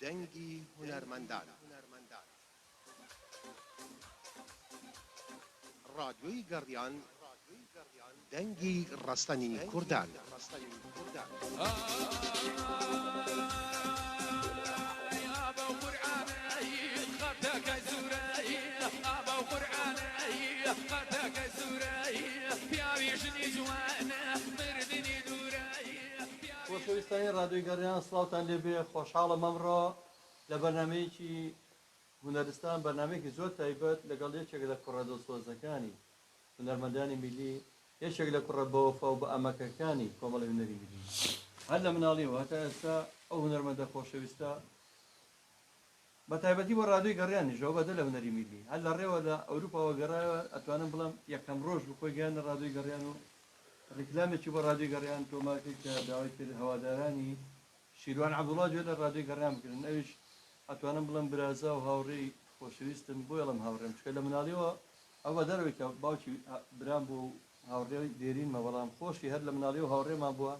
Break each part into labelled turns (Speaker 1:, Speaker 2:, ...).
Speaker 1: دەنگی هونەرمەندان ڕادیۆی گەڕیان دەنگی ڕستەنی کوردان
Speaker 2: خۆشەویستانی ڕادیۆی گەڕیان سڵاوتان لێبێ خۆشحاڵم ئەمڕۆ لە بەرنامەیەکی هونەرستان بەرنامەیەکی زۆر تایبەت لەگەڵ یەکێک لە کوڕە دڵسۆزەکانی هونەرمەندانی میلی یەکێک لە کوڕە بەوەفا و بە ئەمەکەکانی کۆمەڵی هونەری میلی هەر لە مناڵیەوە هەتا ئێستا ئەو هونەرمەندە خۆشەویستە بە تایبەتی بۆ ڕادیۆی گەڕیانیشەوە بەدە لە هونەری میلی هەر لە ڕێوە لە ئەوروپاوە گەڕایەوە ئەتوانم بڵم یەکەم ڕۆژ بخۆی گیان لە ڕادیۆی گەڕیان و ڕیکلامێکی بۆ ڕادیۆی گەڕیان تۆماکێک کە داوای کرد هەوادارانی شیروان عەبدوڵڵا گوێ لە ڕادیۆی گەڕیان بکردن ئەویش ئەتوانم بڵم برازا و هاوڕێی خۆشەویستم بۆ ئەڵم هاوڕێم چکە لە مناڵیەوە ئەو بە دەرەوەی کە باوکی برام بوو هاوڕێی دێرینمە بەڵام خۆشی هەر لە مناڵیەوە هاوڕێمان بووە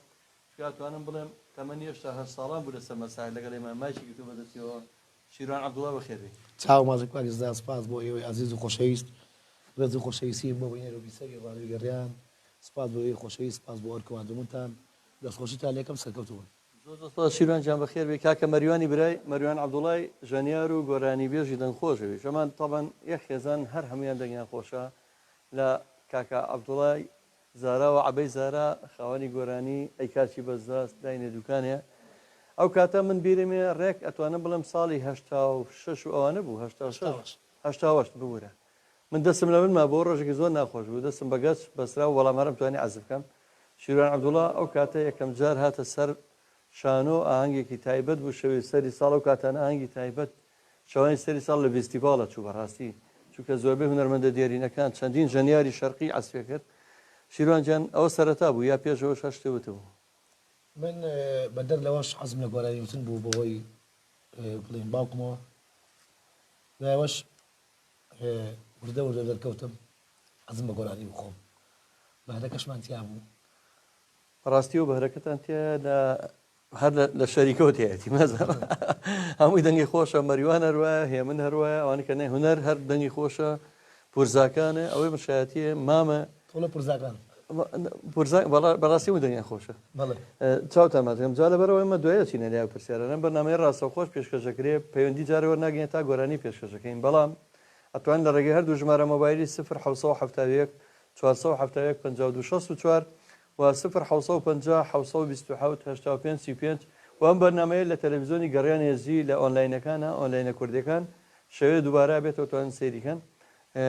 Speaker 2: چکە ئەتوانم بڵێم تەمەنی هێشتا 8 ساڵان بوو لەسەر مەساحل لەگەڵ ئێمە مایکی گرتو بەدەستیەوە شیروان عەبدوڵڵا بەخێربێ
Speaker 3: چاو مازێک زدا سپاس بۆ ئێوەی عەزیز و خۆشەویست ڕێز و خۆشەویستی بۆ بینەرە و بیسەری ڕادیۆی گەڕیان سپاس بۆ ئێوەی خۆشەویست سپاس بۆ هەرکەوادەمونتان دەستخۆشیتان لێکەم سەرکەوتوون
Speaker 2: زۆر شیروان جان بەخێر بێ کاکە مەریوانی برای مەریوان عەبدوڵڵای ژەنیار و گۆرانی بێژی دەنگخۆشەوی شەمان تەبەن یەک خێزان هەر هەمویان دەنگیان خۆشە لە کاکە عەبدوڵڵای زارا و عەبەی زارا خاوەنی گۆرانی ئەی کاچی بەزداست داینێ دوکانێ ئەو کاتە من بیرمێ ڕێک ئەتوانم بڵم ساڵی 86 و ئەوانە بوو 86 ببوورە من دەستم لە منما بۆ ڕۆژێکی زۆر ناخۆش بوو دەستم بەگەچ بەسرا و وەڵامارم توانی عەزف بکەم شیروان عەبدوڵڵا ئەو کاتە یەکەم جار هاتە سەر شانۆ ئاهەنگێکی تایبەت بوو شەوی سەری ساڵ و کاتانە ئاهەنگی تایبەت شەوانی سەری ساڵ لە فێستیڤاڵە چوو بەڕاستی چونکە زۆربەی هونەرمەندە دیێرینەکان چەندین ژەنیاری شەرقی عەزفێ کرد شیروان جان ئەوە سەرەتا بوو یا پێشەوە شتێ وتبوو
Speaker 3: من بەدەر لەوەش حەزم لە گۆرانی وتن بوو بەهۆی بڵێن باوکمەوە لایەوەش وردە وردە دەرکەوتم حەزم بە گۆرانی بخۆم بەهرەکەشمان تیا بوو
Speaker 2: ڕاستی و بەهرەکەتان تێ هەر لە شەریکەوە تایەتی مەزە هەمووی دەنگی خۆشە مەریوان هەروایە هێمن هەروایە ئەوانە کە نەی هونەر هەر دەنگی خۆشە پورزاکانە ئەوەی مشایەتیە مامە
Speaker 3: تۆڵە پورزاکان
Speaker 2: بەڕاستی و دەنگیان خۆشە چاوتەماتم جا لەبەرەوە ئێمە دوایە چینە لای پرسیارە بەرنامەی ڕاستەوخۆش پێشکەشەکرێ پەیوەندی جارەوە ناگەین تا گۆرانی پێشکەشەکەین بەڵام ئەتوان لە ڕێگەی هەردوو ژمارە مۆبایلی 0 471 52 64 و 0 5 و ئەم بەرنامەیە لە تەلەڤیزۆنی گەڕیان هێزی لە ئۆنلاینەکانە ئۆنلاینە کوردەکان شەوێ دووبارە بێتەوە توانن سەیریکەن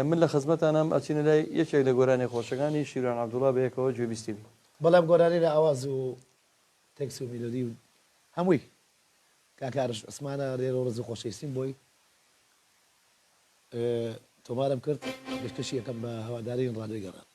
Speaker 2: من لە خزمەتانم ئەچینە لای یەکێک لە گۆرانی خۆشەکانی شیروان عەبدوڵڵا بەیەکەوە گوێبیستی
Speaker 3: بەڵام گۆرانی لە ئاواز و تێکس و میلۆدی و هەمووی کاکارش عوسمانە ڕێرە و ڕز و خۆشەویستیم بۆی تۆمارم کرد پێشکەشی یەکەم بە هەواداری ڕادیۆی گەڕان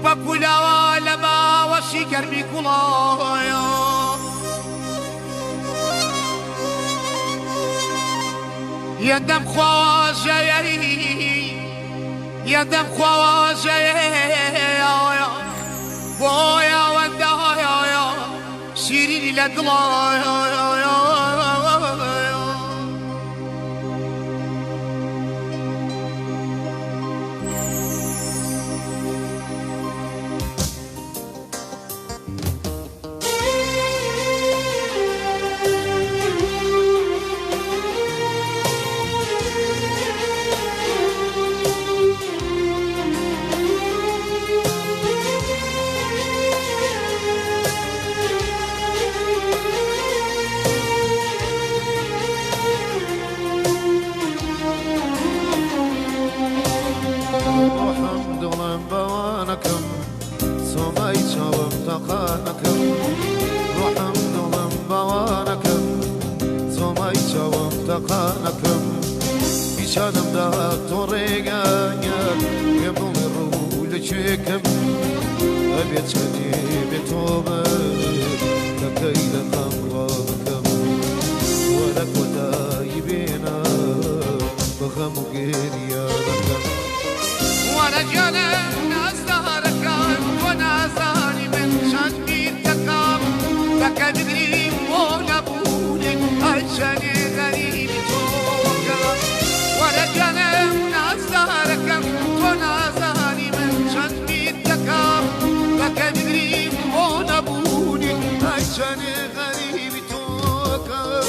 Speaker 4: وكلا لما وشكر بكلايا يندم خواجي يندم خواجي بويا ودايا سيري لدلايا
Speaker 5: شانم دا طريقا قبل الرول شكم أبيت شدي بتوبة لكي لخمركم ولك ودايبينا بخم قريا لكم
Speaker 4: ورجانا نازدارك ونازاني من شجبي تقام لك بدري ونبوني عشاني غريب ورجانا نازدارك ونازاني من شجبي تقام لك بدري ونبوني عشاني غريب توكا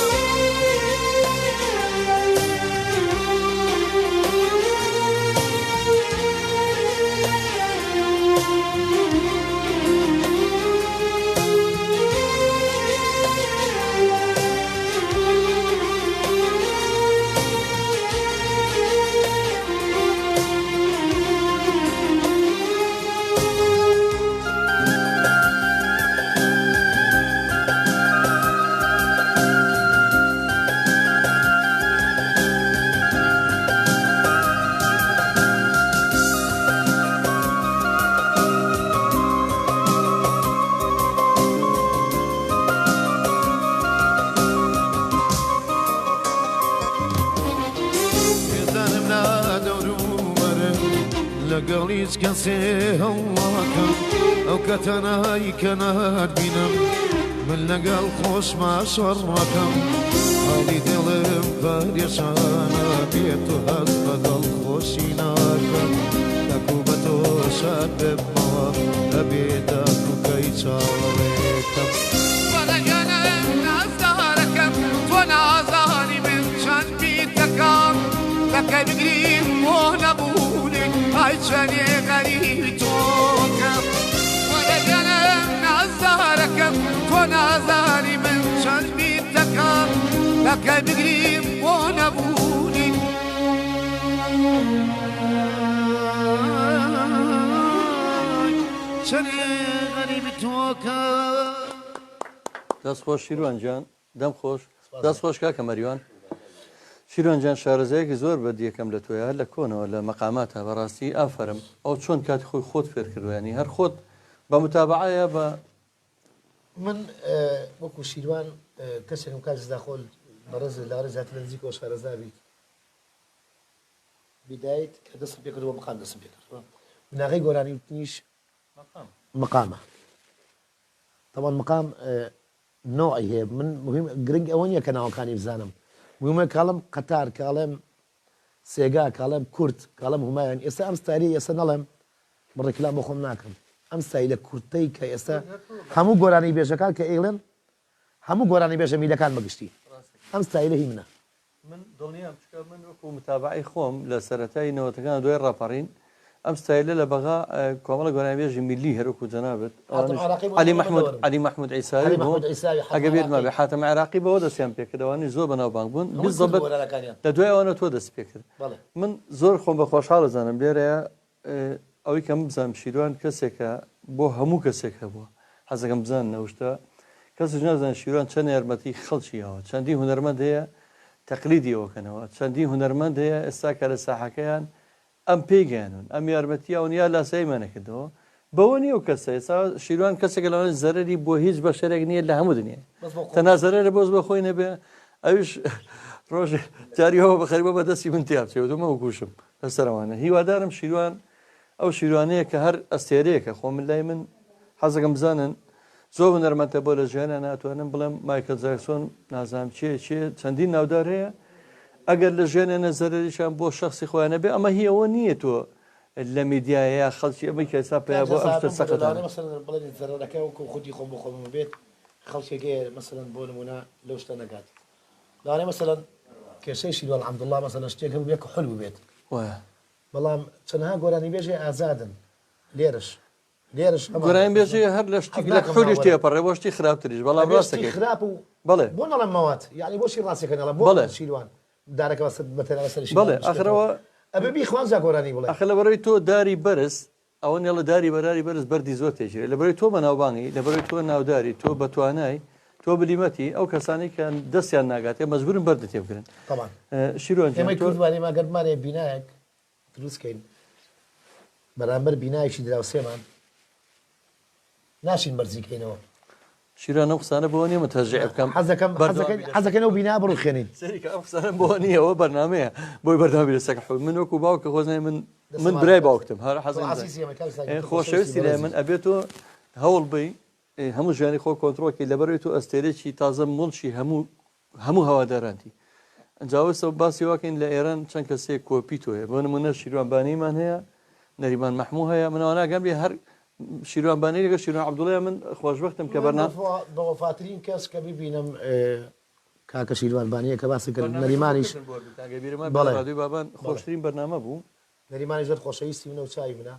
Speaker 5: لقاليس كنسيه الله أو كتناي كناد بينم من لقال خوش ما شركم هالي دلم فريشانا بيتو هزبق الخوشيناكم تكوبتو شاب بموا أبيتاكو كي شاريكم
Speaker 4: ولا جنم نازداركم ونازاني من شجبي تقام لك بقريب ونبوني عشاني غريب توكا ولا جنم نازداركم ونازاني من شجبي تقام لك بقريب ونبوني
Speaker 5: عشاني غريب توكا
Speaker 2: دەست خۆش شیروانجان دەم خۆش دەست خۆش کاکە مەریوان شیروانجان شارەزایەکی زۆر بەدیەکەم لە تۆیە لە کۆنەوە لە مەقاماتە بەڕاستی ئافرم ئەو چۆن کاتی خۆی خۆت فێر کردویانی هەر خۆت بە متابعەیە بە
Speaker 3: من وەکو شیروان کەسێکم کاتدا خۆل بەڕێز لە ڕێزات لە نزیکەوە شارەزابی بدایت کە دەستم پێ کردەوە مقام دەستم پێ کردەوە بناغی گۆرانی وتنیش مقامە طبعا مقام نوعی هەیە من مهم گرنگ ئەوە نییە کە ناوەکانی بزانم مهمە کاڵم قەتار کاڵێم سێگا کاڵێم کورد کاڵم هومایان ئێستا ئەم ستاری ئێستا نەڵێم بڕێکلام بۆ خۆم ناکەم ئەم ستای لە کورتەی کە ئێستا هەموو گۆرانی بێژەکان کە ئێڵێن هەموو گۆرانی بێژە میلەکان بەگشتی ئەم ستای لە هی منە
Speaker 2: من دڵنیام چکە من وەکو متابعی خۆم لە سەرەتای نەوەتەکان دوای ڕاپەڕین ئەم ستایلە لە بەغا کۆمەڵە گۆرانی بێژی میلی هەروکو جەنابێت علی محمود عیساوی ئەگە بێتمە بێ حاتەم عێراقی بەوە دەستیان پێکردەوەی زۆر بەناوبانگ بوون بالضبط لە دوای ئەوانە تۆ دەست پێ کرد من زۆر خۆم بە خۆشحاڵ دەزانم لێرەیە ئەوەی کەم بزانم شیروان کەسێکە بۆ هەموو کەسێک هەبووە حەزەکەم بزان نەوشتە کەسش نازان شیروان چەند یارمەتی خەڵکیەوە چەندی هونەرمەند هەیە تەقلیدی ئەوکەنەوە چەندی هونەرمەند هەیە ئێستا کە لە ساحەکەیان ئەم پێیگەیانون ئەم یارمەتیاون یا لاساییمانە کردەوە بەوە نیە و کەسە ئێستا شیروان کەسێکە لەوانە زەرری بۆ هیچ بەشەرێک نییە لە هەموو دنیا تەنها زەرەرە بۆز بە خۆی نەبێ ئەوش ڕۆژ جاریەوە بەخەریبە بەدەستی من تیابچێت دومە و گوشم لەسەرەوانە هیوادارم شیروان ئەو شیروانەیە کە هەر ئەستێرەیەکە خۆ من لای من حەزەکەم بزانن زۆر بنەرمەتە بۆ لە ژیانە ناتوانم بڵێم مایکل جاکسۆن نازانم چێ چەندین ناودار هەیە ئەگەر لە ژێنە زەرریشان بۆ شخصی خۆیانە بێ ئەمە هیەوە نییە تۆ لە میدیایە خەڵکی ئەمەی کەسا پێ بۆ ئەمشتە سەقەتانە
Speaker 3: بڵێن زەرەکە وەکو خودی خۆم بۆ خۆم بێت خەڵکێکەیە مەسەلەن بۆ نمونە لەو شتە نەکات داڵێ مەسەلەن کێشەی شیروان حەمدوڵڵا مەسەلەن شتێک هەبوو بێت کە حول بێت بەڵام چەندها گۆرانی بێژێ ئازادن لێرش
Speaker 2: گۆرانی بێژێ هەر لە شتی لە حولیش تێپەڕێ بۆ شتی خراپتریش بەڵام ڕاستەکەی
Speaker 3: خراپ و
Speaker 2: بەڵێ
Speaker 3: بۆ نەڵێم مەوات یعنی بۆشی ڕاستیەکەنەڵە بۆ شیروان دارەکە بەتەنە سەری
Speaker 2: بەڵێ ئەخرەوە
Speaker 3: ئەبێ بیخوانزا گۆرانی بڵێ
Speaker 2: ئەخە لەبەرەوەی تۆ داری بەرز ئەوە نێڵە داری بەرز بەردی زۆر تێژێ لەبەرەوەی تۆ بەناوبانگی لەبەرەوەی تۆ ناوداری تۆ بەتوانای تۆ بلیمەتی ئەو کەسانی کە دەستیان ناگاتێ مەجبورن بەردە تێ بگرن شیروان
Speaker 3: ئێمەی کوردوانی ماگەرمانێ بینایەک دروستکەین بەرامبەر بینایەکی دراوسێمان ناشین بەرزیکەینەوە
Speaker 2: شیران ئەو قسانە بۆ نیە متەژێ بکەم
Speaker 3: حەزەکەن ئەو بینا بڕوخێنین
Speaker 2: سەریکە ئەو قسانە بۆ نیەوە بەرنامەیە بۆی بەردامی لەسەر حول من وەکو باوکە خۆزنای من برای باوکتم هەر خۆشەویستی لای من ئەبێت تۆ هەوڵ بی هەموو ژیانی خۆ کۆنتڕۆکی لەبەرەوەی تۆ ئەستێرێکی تازە مڵشی هەموو هەوادارانتی جاوەستە باسی واکەین لە ئێران چەند کەسێک کۆپی تۆیە بۆ نمونە شیروانبانیمان هەیە نەریمان مەحموو هەیە منەوە ناگەم لێ هەر شیروانبانی لەگە شیروان عەبدوڵڵای من خۆشبەختم کە
Speaker 3: بەوەفاترین کەس کە ببینم کاکە شیروانبانیە کە باسی کرد نەریمانیش
Speaker 2: بەڵێ بابان خۆشترین بەرنامە بوو
Speaker 3: نەریمانی زۆر خۆشەویستی منە و چای منە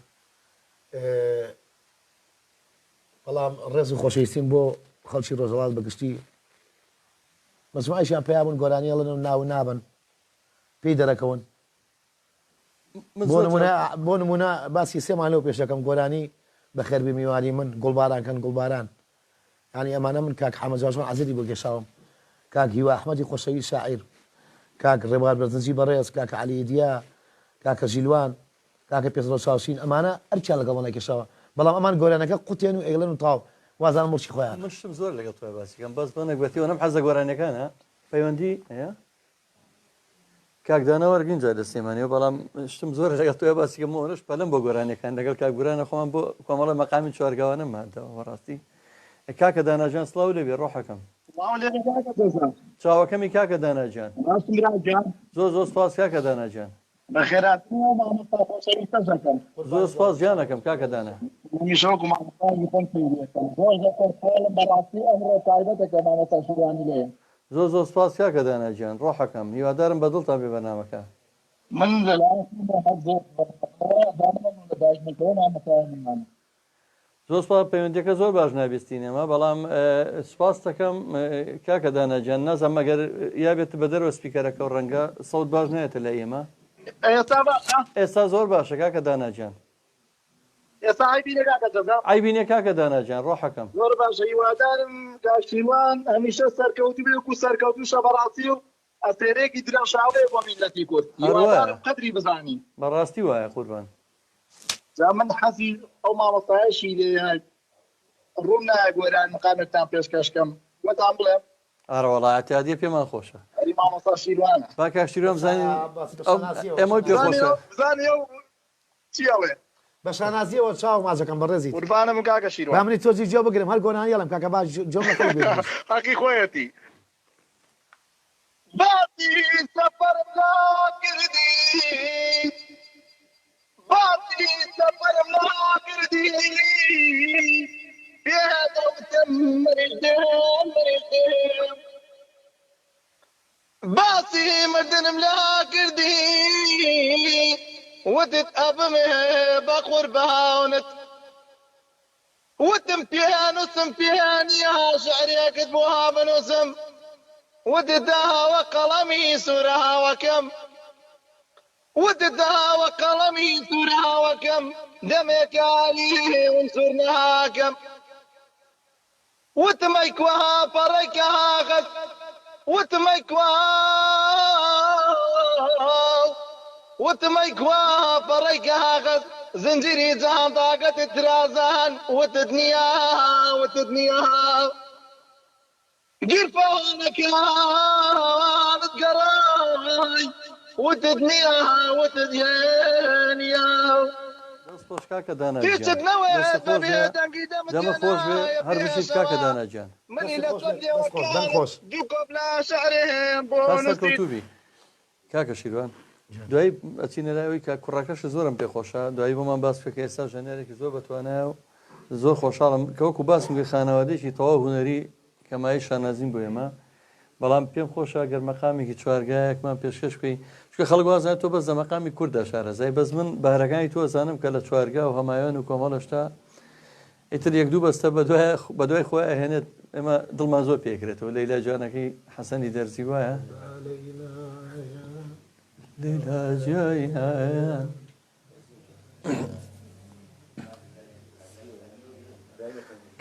Speaker 3: بەڵام ڕێز و خۆشەویستیم بۆ خەڵکی ڕۆژهەڵات بەگشتی مەجموعەیشیان پێیا بوون گۆرانیەڵن و ناو نابن پێی دەرەکەون بۆ نمونە باسی سێمان لەو پێش دەکەم گۆرانی بەخێربی میوانی من گوڵبارانکەن گوڵباران ینی ئەمانە من کاک حەمەدجاژۆن عەزیزی بۆ گەشاوم کاک هیوا ئەحمەدی خۆشەوی شاعیر کاک ڕێبار بەرزنجی بەڕێز کاکە عەلی دیا کاکە ژیلوان کاکە پێسڕۆ چاوشین ئەمانە هەرچیان لەگەڵ کێشاوە بەڵام ئەمان گۆرانەکە قوتێن و ئێگلن و تاو وازان مڵکی خۆیان
Speaker 2: من شتم زۆر لەگەڵ تۆی باسیکەم بەس بۆ نەکبەتیەوە نەم حەزە گۆرانەکانە پەیوەندی هەیە کاکدانە وەرگینجا لە سێمانەوە بەڵام شتم زۆر لەگەڵ تۆی باسیکەم ئەوەش پەلەم بۆ گۆرانەکان لەگەڵ کاک گورانە خۆمان بۆ کۆمەڵە مەقامی چوارگاوانە مادەوە ڕاستی کاکە داناجان سڵاو لەبێ ڕۆحەکەم چاوەکەمی کاکە داناجان زۆر سپاس کاکە داناجان
Speaker 6: بەخێرات خۆشەویستەکەم
Speaker 2: زۆر سپاس گیانەکەم کاکە دانا
Speaker 6: میشۆک و مامۆستای خۆم زۆر بەڕاستی ئەمڕۆ تایبەتەکە مامۆستا شیروانی لێیە
Speaker 2: زۆر سپاس کاکە داناجان ڕۆحەکەم هیوادارم بەدڵتان بێ بەرنامەکە
Speaker 6: من
Speaker 2: زۆر سپاس پەیوەندیەکە زۆر باش نابستینێمە بەڵام سپاس دەکەم کاکە داناجان نازانم مەگەر یابێت بە دەرەوە سپیکەرەکە و ڕەنگە سەوت باش نایەتە لە ئێمە ئێستا زۆر باشە کاکە داناجان
Speaker 6: ئێستا
Speaker 2: ئایبینێ کاکە داناجان ڕۆحەکەم
Speaker 6: زۆر باشە هیوادارم کاشتیوان هەمیشە سەرکەوتی بێ و سەرکەوتوشە بەڕاستی و ئەسێرێکی درەوشاوەیە بۆ میلەتی کورد هیوادارم قەدری بزانین
Speaker 2: بەڕاستی وایە قوربان
Speaker 6: جا من حەزی ئەو مامۆستایەشی لێ ڕوون نایە گۆران مقامێکتان پێشکەشکەم وەتان بڵێم
Speaker 2: ئاڕەوەڵایەتیادیە پێمان خۆشە
Speaker 6: ئەری مامۆستا شیروانە
Speaker 2: با کاک شیروان بزانین ئێمە پێ خۆشە
Speaker 6: بزانێ و چیەوێ
Speaker 3: بە شانازیەوە چاو مازەکەم بەڕێزی
Speaker 6: قوربانم کاکە شیروان
Speaker 3: با منی تۆجی جۆ بگرم هەر گۆرانی هێڵم کاکە باش جۆ
Speaker 6: حەقی خۆیەتی باسی سەفەرم ناکردی باسی سەفەرم ناکردی پێدەوتم مردم باسی مردنم لا کردی وتت ئەبمێ بە قوربانت وتم پێنووسم پێیانە شعرێکت بۆ ها بنووسم وتت داوە قەڵەمی سوورهاوەکەم وتت داوە قەڵەمی سوورهاوەکەم دەمێکالی ون سوور نەهاکەم وتمەی کوها پەڕێکە هاغت وتمەی کوها پەڕێکە هاغت زنجيري جهان طاقة الترازان وتدنيا قرفانك يا قراي وتدنيا
Speaker 2: دەست خۆش کاکە دانا
Speaker 6: تیچتنەوە
Speaker 2: دەمە خۆش بێ هەر بشیت کاکە داناجان
Speaker 6: منی لە تۆ
Speaker 3: دەم خۆش
Speaker 6: دووکۆ بلا شعرێ بۆ
Speaker 2: کەوتوبی کاکە شیروان دوایی ئەچینەلایەوەی کە کوڕەکەش زۆرم پێ خۆشە دوایی بۆمان باس بکە ئێستا ژەنێرێکی زۆر بەتوانایە و زۆر خۆشحاڵم کەوەکو باسم گوێ خانەوادێکی تەواو هونەری کەمایی شانازیم بۆ ئێمە بەڵام پێم خۆشە گەر مەقامێکی چوارگایەکمان پێشکەش بکەی چکە خەڵک وازانێت تۆ بەس لە مەقامی کووردا شارەزای بەس من بارەکانی تۆ زانم کە لە چوارگا و هەمایان و کۆمەڵەشتا ئیتر یەک دوو بەستە بە دوای خۆی ئەهێنێت ئێمە دڵمان زۆر پێکرێتەوە لەیلا جوانەکەی حەسەنی دەرزی وایە لەیلا جوانە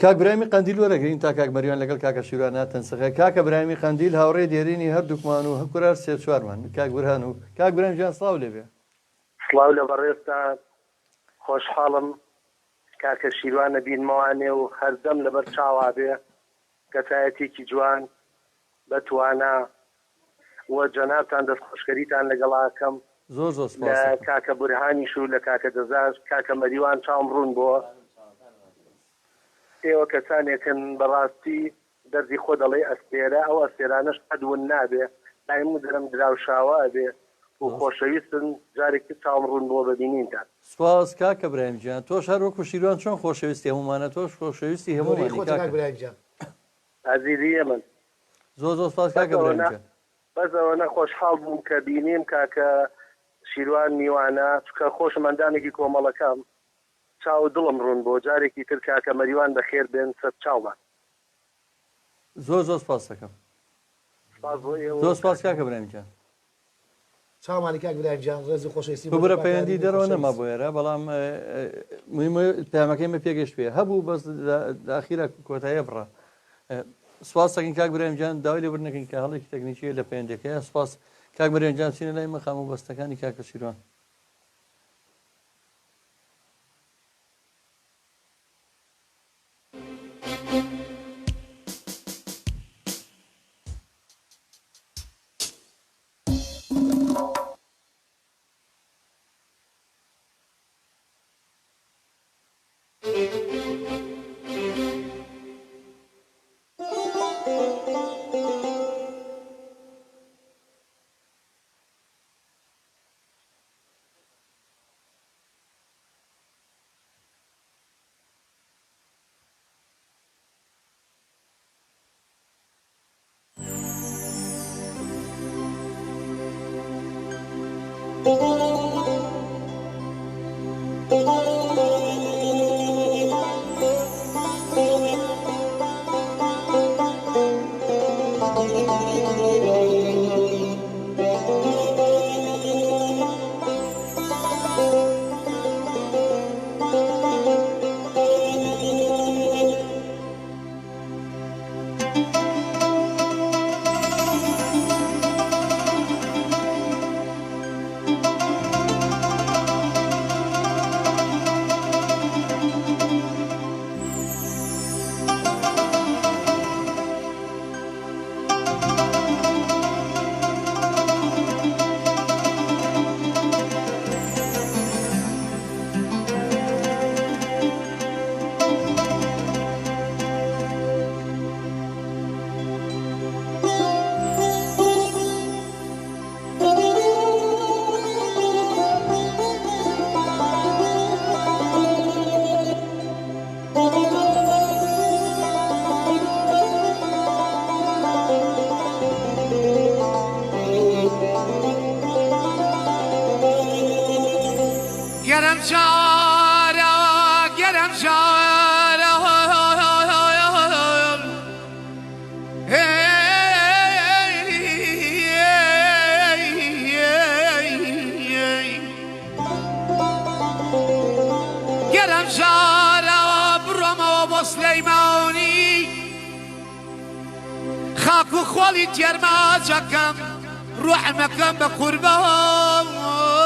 Speaker 2: کاک برایمی قەندیل وەرەگرین تا کاک مەریوان لەگەڵ کاکە شیروان هاتن سەخێ کاکە برایمی قەندیل هاوڕێ دێرینی هەردووکمان و هەکورار سێ چوارمان کاک برهان و کاک برایم جان سڵاو لێبێ
Speaker 7: سڵاو لە بەڕێستان خۆشحاڵم کاکە شیروانە بینمەوانێ و هەردەم لەبەر چاوا بێ کەسایەتێکی جوان بەتوانە وە جەنابتان دەستخۆشکەریتان لەگەڵاکەم
Speaker 2: زۆر زۆر
Speaker 7: لە کاکە بورهانیش و لە کاکە دەزار کاکە مەریوان چاوم ڕوون بووە ئێوە کەسانێکن بەڕاستی دەردی خۆ دەڵێ ئەستێرە ئەو ئەستێرانەش قەدون نابێ دایم و دەرم دراوشاوە بێ و خۆشەویستن جارێکی چاوم ڕوون بۆ ببینینتان
Speaker 2: سپاس کاکە برایم جان تۆش هەر وەکو شیروان چۆن خۆشەویستی هەمومانە تۆش خۆشەویستی هەموو
Speaker 7: عزیزیە من
Speaker 2: زۆر زۆر سپاس کاکە برایم جان
Speaker 7: بەس ئەوەنە خۆشحاڵ بووم کە بینیم کاکە شیروان میوانە چکە خۆشمەندانێکی کۆمەڵەکەم چاو دڵم ڕوون بۆ جارێکی تر کاکە مەریوان بەخێر بێن سەر چاومان
Speaker 2: زۆر زۆر سپاس دەکەم زۆر سپاس کاکە برایم جان
Speaker 3: چاومانی کاک برایم جان ڕێزی خۆشەویستی
Speaker 2: بۆ برە پەیوەندی دەرەوە نەما بۆ ئێرە بەڵام پامەکەی مە پێگەشت پێ هەبوو بەس داخیرە کۆتاییە بڕە سپاس دەکەین کاک برایم جان داوای لێ بردنەکەین کە هەڵێکی تەکنیکیە لە پەیوەندەکەیە سپاس کاک برایم جان چینە لای مەقام و بەستەکانی کاکە شیروان
Speaker 4: خاکو خۆڵی تێرماچەکەم ڕوحمەکەم بە قوربانی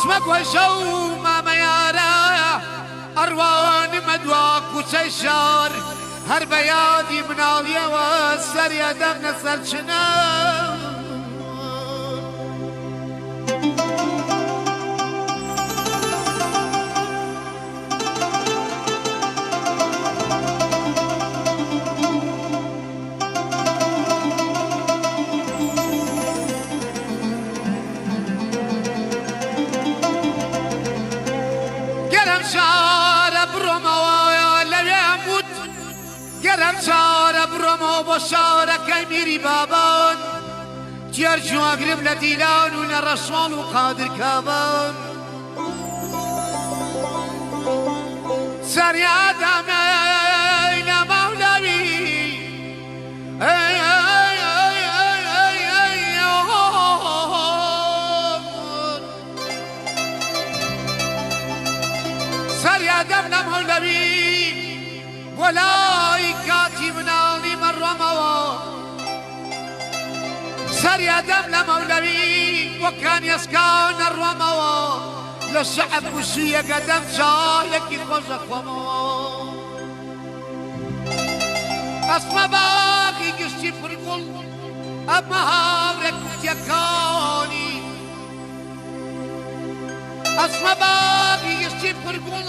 Speaker 4: اسمك وشو ما ميارا أروان مدواك وشيشار هر بيادي بناليا والسر يا دم نسل شنار گرم شاره برمو با شاره که میری بابان تیرجو اقرب لدیلان و نرشوان و قادر کابان سری آدم این مولوی سری آدم نمولوی ولاي كاتبنا لمرموا سر يا دم لمولوي وكان يسكن الرموا للشعب وشية قدم شايك يخوش أخواموا أسمى باقي قشتي فرقل أما هاورك وفتيكاني أسمى باقي قشتي فرقل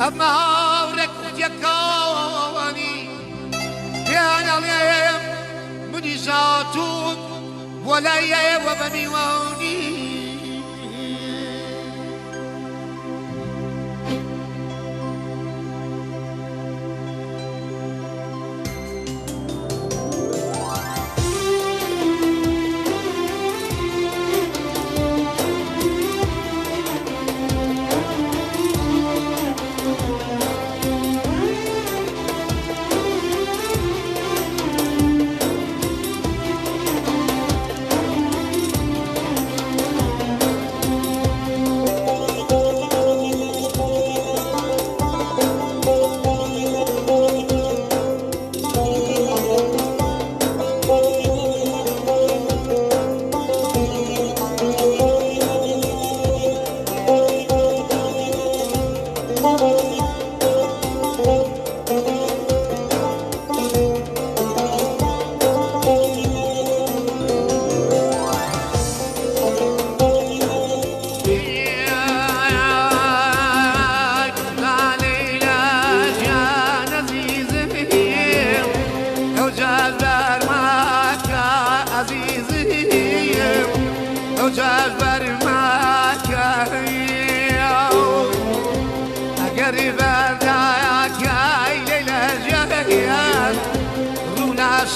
Speaker 4: أما هاورك وتيكاواني كان عليهم مني زاتون ولا وبنيواني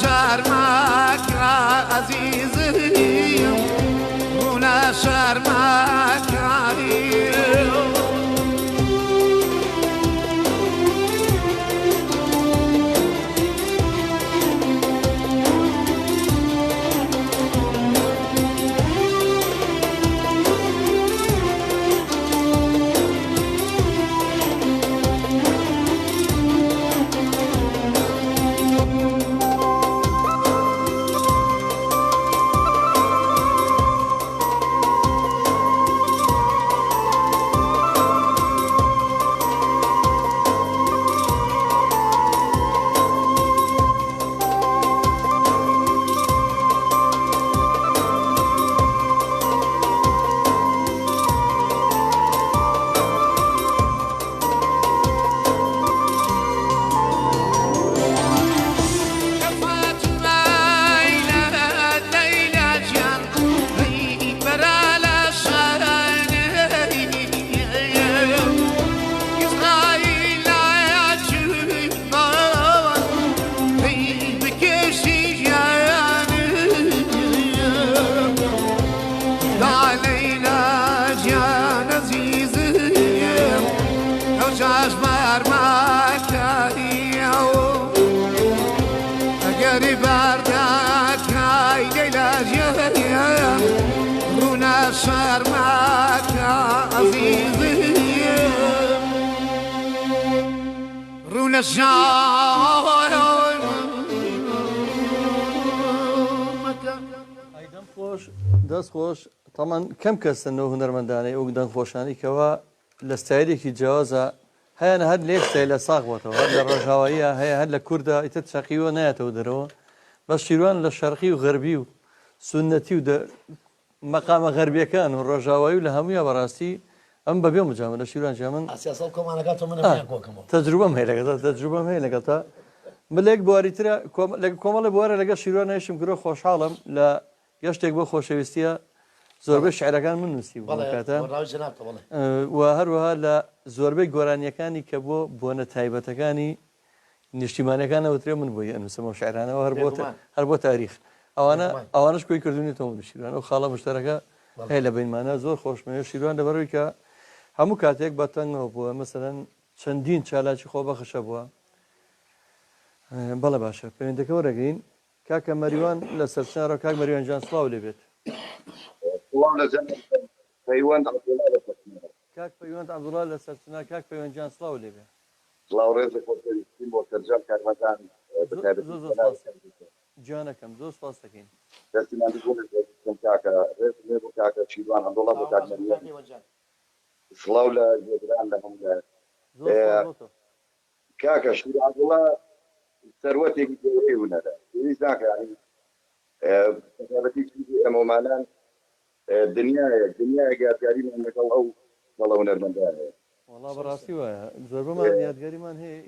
Speaker 4: شرمك عزيزي ولا شرمك علي شرمك عزيزي رونا الشام
Speaker 2: دەستخۆش تەمان کەم کەسنەوە هونەرمەندانەی ئەو دەنگخۆشانی کەەوە لە ستایلێکی جیاوازە هەیەە هەر لێک ستایل لە ساغوەتەوە هەر لە ڕۆژاواییە هەیە هەر لە کووردا ئیتر چەقیوە نایەتەوە دەرەوە بەس شیروان لە شەرقی و غەربی و سونەتی و مەقامە غەربیەکان و ڕۆژاوایی و لە هەموویە بەڕاستی ئەم بەبێ مجامە لە شیروان جامن
Speaker 3: ئاسیاسەڵ کۆمانەکە منە کۆکەمەوە
Speaker 2: تەجروبەم هەیە لەگەڵ تەجروبەم هەیە لەگەڵ تا ملێک بواریترە کۆمەڵی بوارە لەگە شیروان نایشم گرۆ خۆشحاڵم لە گەشتێک بۆ خۆشەویستیە زۆربەی شعرەکان من نووسی کاتە و هەروەها لە زۆربەی گۆرانیەکانی کە بۆ بۆنە تایبەتەکانی نیشتیمانەکانەوەترێ من بۆی ئەنووسمەوە شعرانەوە هەر بۆ تاریخ ئەوانش کۆی کردوونیتەوە شیروان و خاڵە مشتەرەکە هەیە لە بینمانە زۆر خۆشمەوە شیروان لەبەرەوەی کە هەموو کاتێک بەتەنگەوە بووە مەسەرەن چەندین چالاکی خۆبەخشە بووە بەڵە باشە پەیوەندەکە وەرەگرین کاکە مەریوان لە سەرچارە کاک مەریوان جان سڵاو لێ بێت کاک پەیوەند عەبدوڵڵا لە سەرچنا کاک پەیوەند جان سڵاو لێ بێت
Speaker 8: سڵاو ڕێزە خۆشەویستیم بۆ سەرجەم کارمەدان
Speaker 2: جوانەکەم زۆر سپاس دەکەین
Speaker 8: دەستیمان بۆ کاکە ڕێز لێ بۆ کاکە شیروان عەبدوڵڵا بۆ کاک مەریوان سڵاو لە گێدران لە هەموو کاکە شیروان عەبدوڵڵا ثروتێکی گەورەی هونەرە پێویست ناکەی بەتابەتی ئەمەمانان دنیای یادگاریمان لەگەڵ ئەو دەڵە هونەرمەندانەیە
Speaker 2: وەڵا بەڕاستی وایە زۆربەمان یادگاریمان هەیە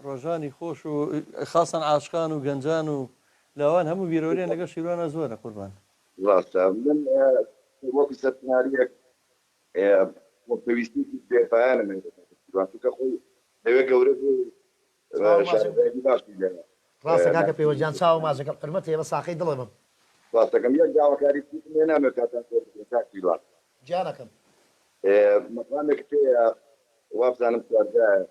Speaker 2: ڕۆژانی خۆش و خاصن عاشقان و گەنجان و لاوان هەموو بیرۆریان لەگەڵ شیروانە زۆرە قوربان
Speaker 8: ڕاستە من وەکو سەرچناریەک بۆ پێویستیی بێپایانم چونکە خۆی لەوێ گەورە باشی لێ
Speaker 3: ڕاستە کاکە پەیوەندیان چاوە مازەکە قرمەت هەیە بە ساقەی دڵێمە
Speaker 8: ڕاستەکەم یەک داواکاری نامێت کاتان کاکیلات
Speaker 3: گیانەکەم
Speaker 8: مەقامێک پێەیە وابزانم سوارگایە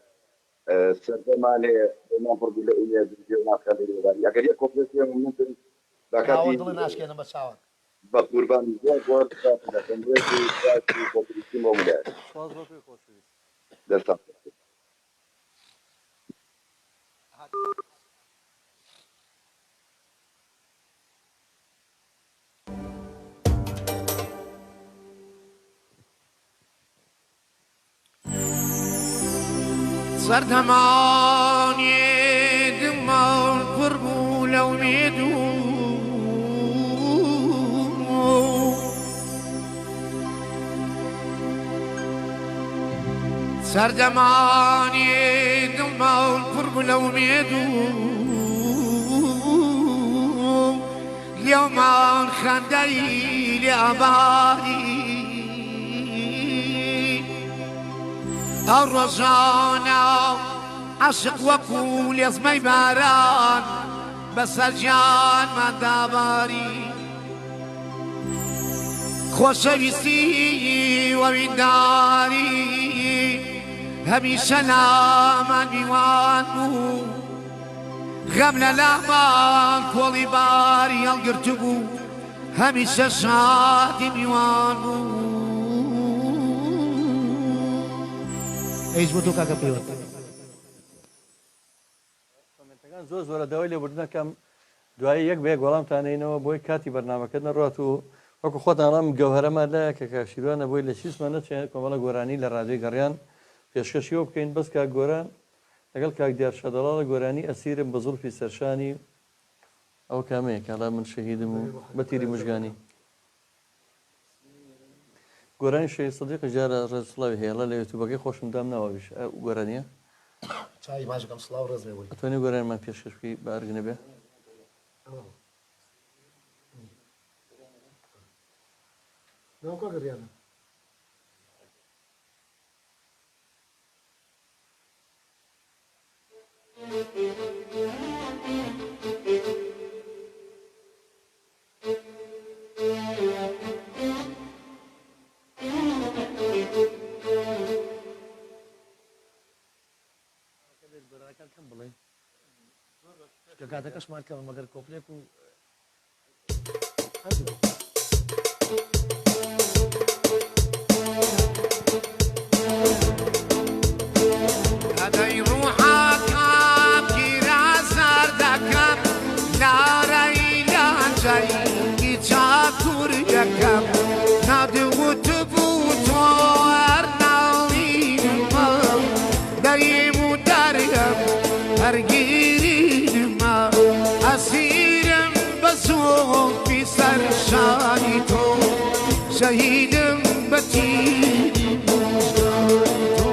Speaker 8: سەردەمانێ بۆمان پڕبوو لە ئوێ ناکەی ئەگەر یەک کۆپرسیۆن ممکن بەکاتی
Speaker 3: دڵی ناشکێنە بە چاوە
Speaker 8: بە قوربانی زۆر کۆپریسی مۆمولات دەستا
Speaker 4: سەردەمانی دڵماڵ پڕ بوو لە ئومێد و سەردەمانی دڵماڵ پڕ بوو لە ئومێد و لێومان خەندەی لێ ئاباری ئەو ڕۆژانە عاشق وەکو لێزمەی باران بەسەر گیانمان داباری خۆشەویستی وەوینداری هەمیشە لامان میوان بوو غەم لە لامان کۆڵی باری هەڵگرتو بوو هەمیشە شادی میوان بوو
Speaker 3: ئەیش بۆ تۆ کاکە پەیوەند
Speaker 2: کۆمنتەکان زۆر زۆرە داوای لێبوردنەکەم دوایی یەک بەیەک وەڵامتانێنەوە بۆی کاتی بەرنامەکە نەڕات و وەکو خۆتانڵام گەوهرەمان لایە کە کاشیروانە بۆی لە چیسمان نەچێت کۆمەڵە گۆرانی لە ڕادیۆی گەڕیان پێشکەشیەوە بکەین بەس کاک گۆران لەگەڵ کاک دیار شەدەڵاڵە گۆرانی ئەسیرم بە زوڵفی سەرشانی ئەو کامەیە کاڵا من شەهیدم و بە تیری مژگانی گۆرانی شەهید سەدیق جارە ڕێزسڵاوی هێڵە لە یوتیوبەکەی خۆشم دام ناوەویش گۆرانیە
Speaker 3: چای ماژەکەم سڵاو ڕێز لێ بووی
Speaker 2: ئەتوانێ گۆرانمان پێشکەش بکەی بە ئەرگنە بێ
Speaker 3: ناو کاکە ریانە کاتەکەشمان کەمە مەگەر کۆپلێک و
Speaker 4: هەدەی ڕوحەکەم گیرە سەردەکەم لارەی لانجەی چاکوورگەکەم هرگیریم اسیرم بزرگ بی سرشانی تو شهیدم به تیری مژگانی تو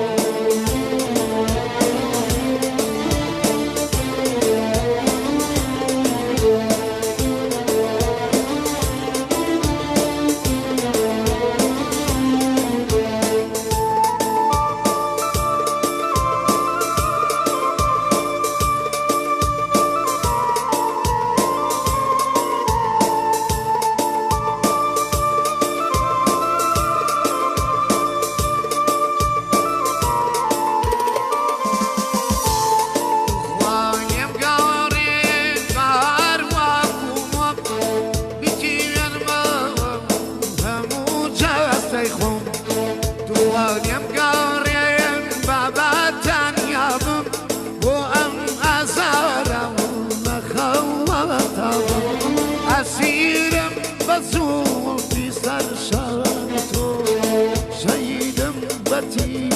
Speaker 4: اسیرم بزرگ بی سرشان تو شهیدم به تیری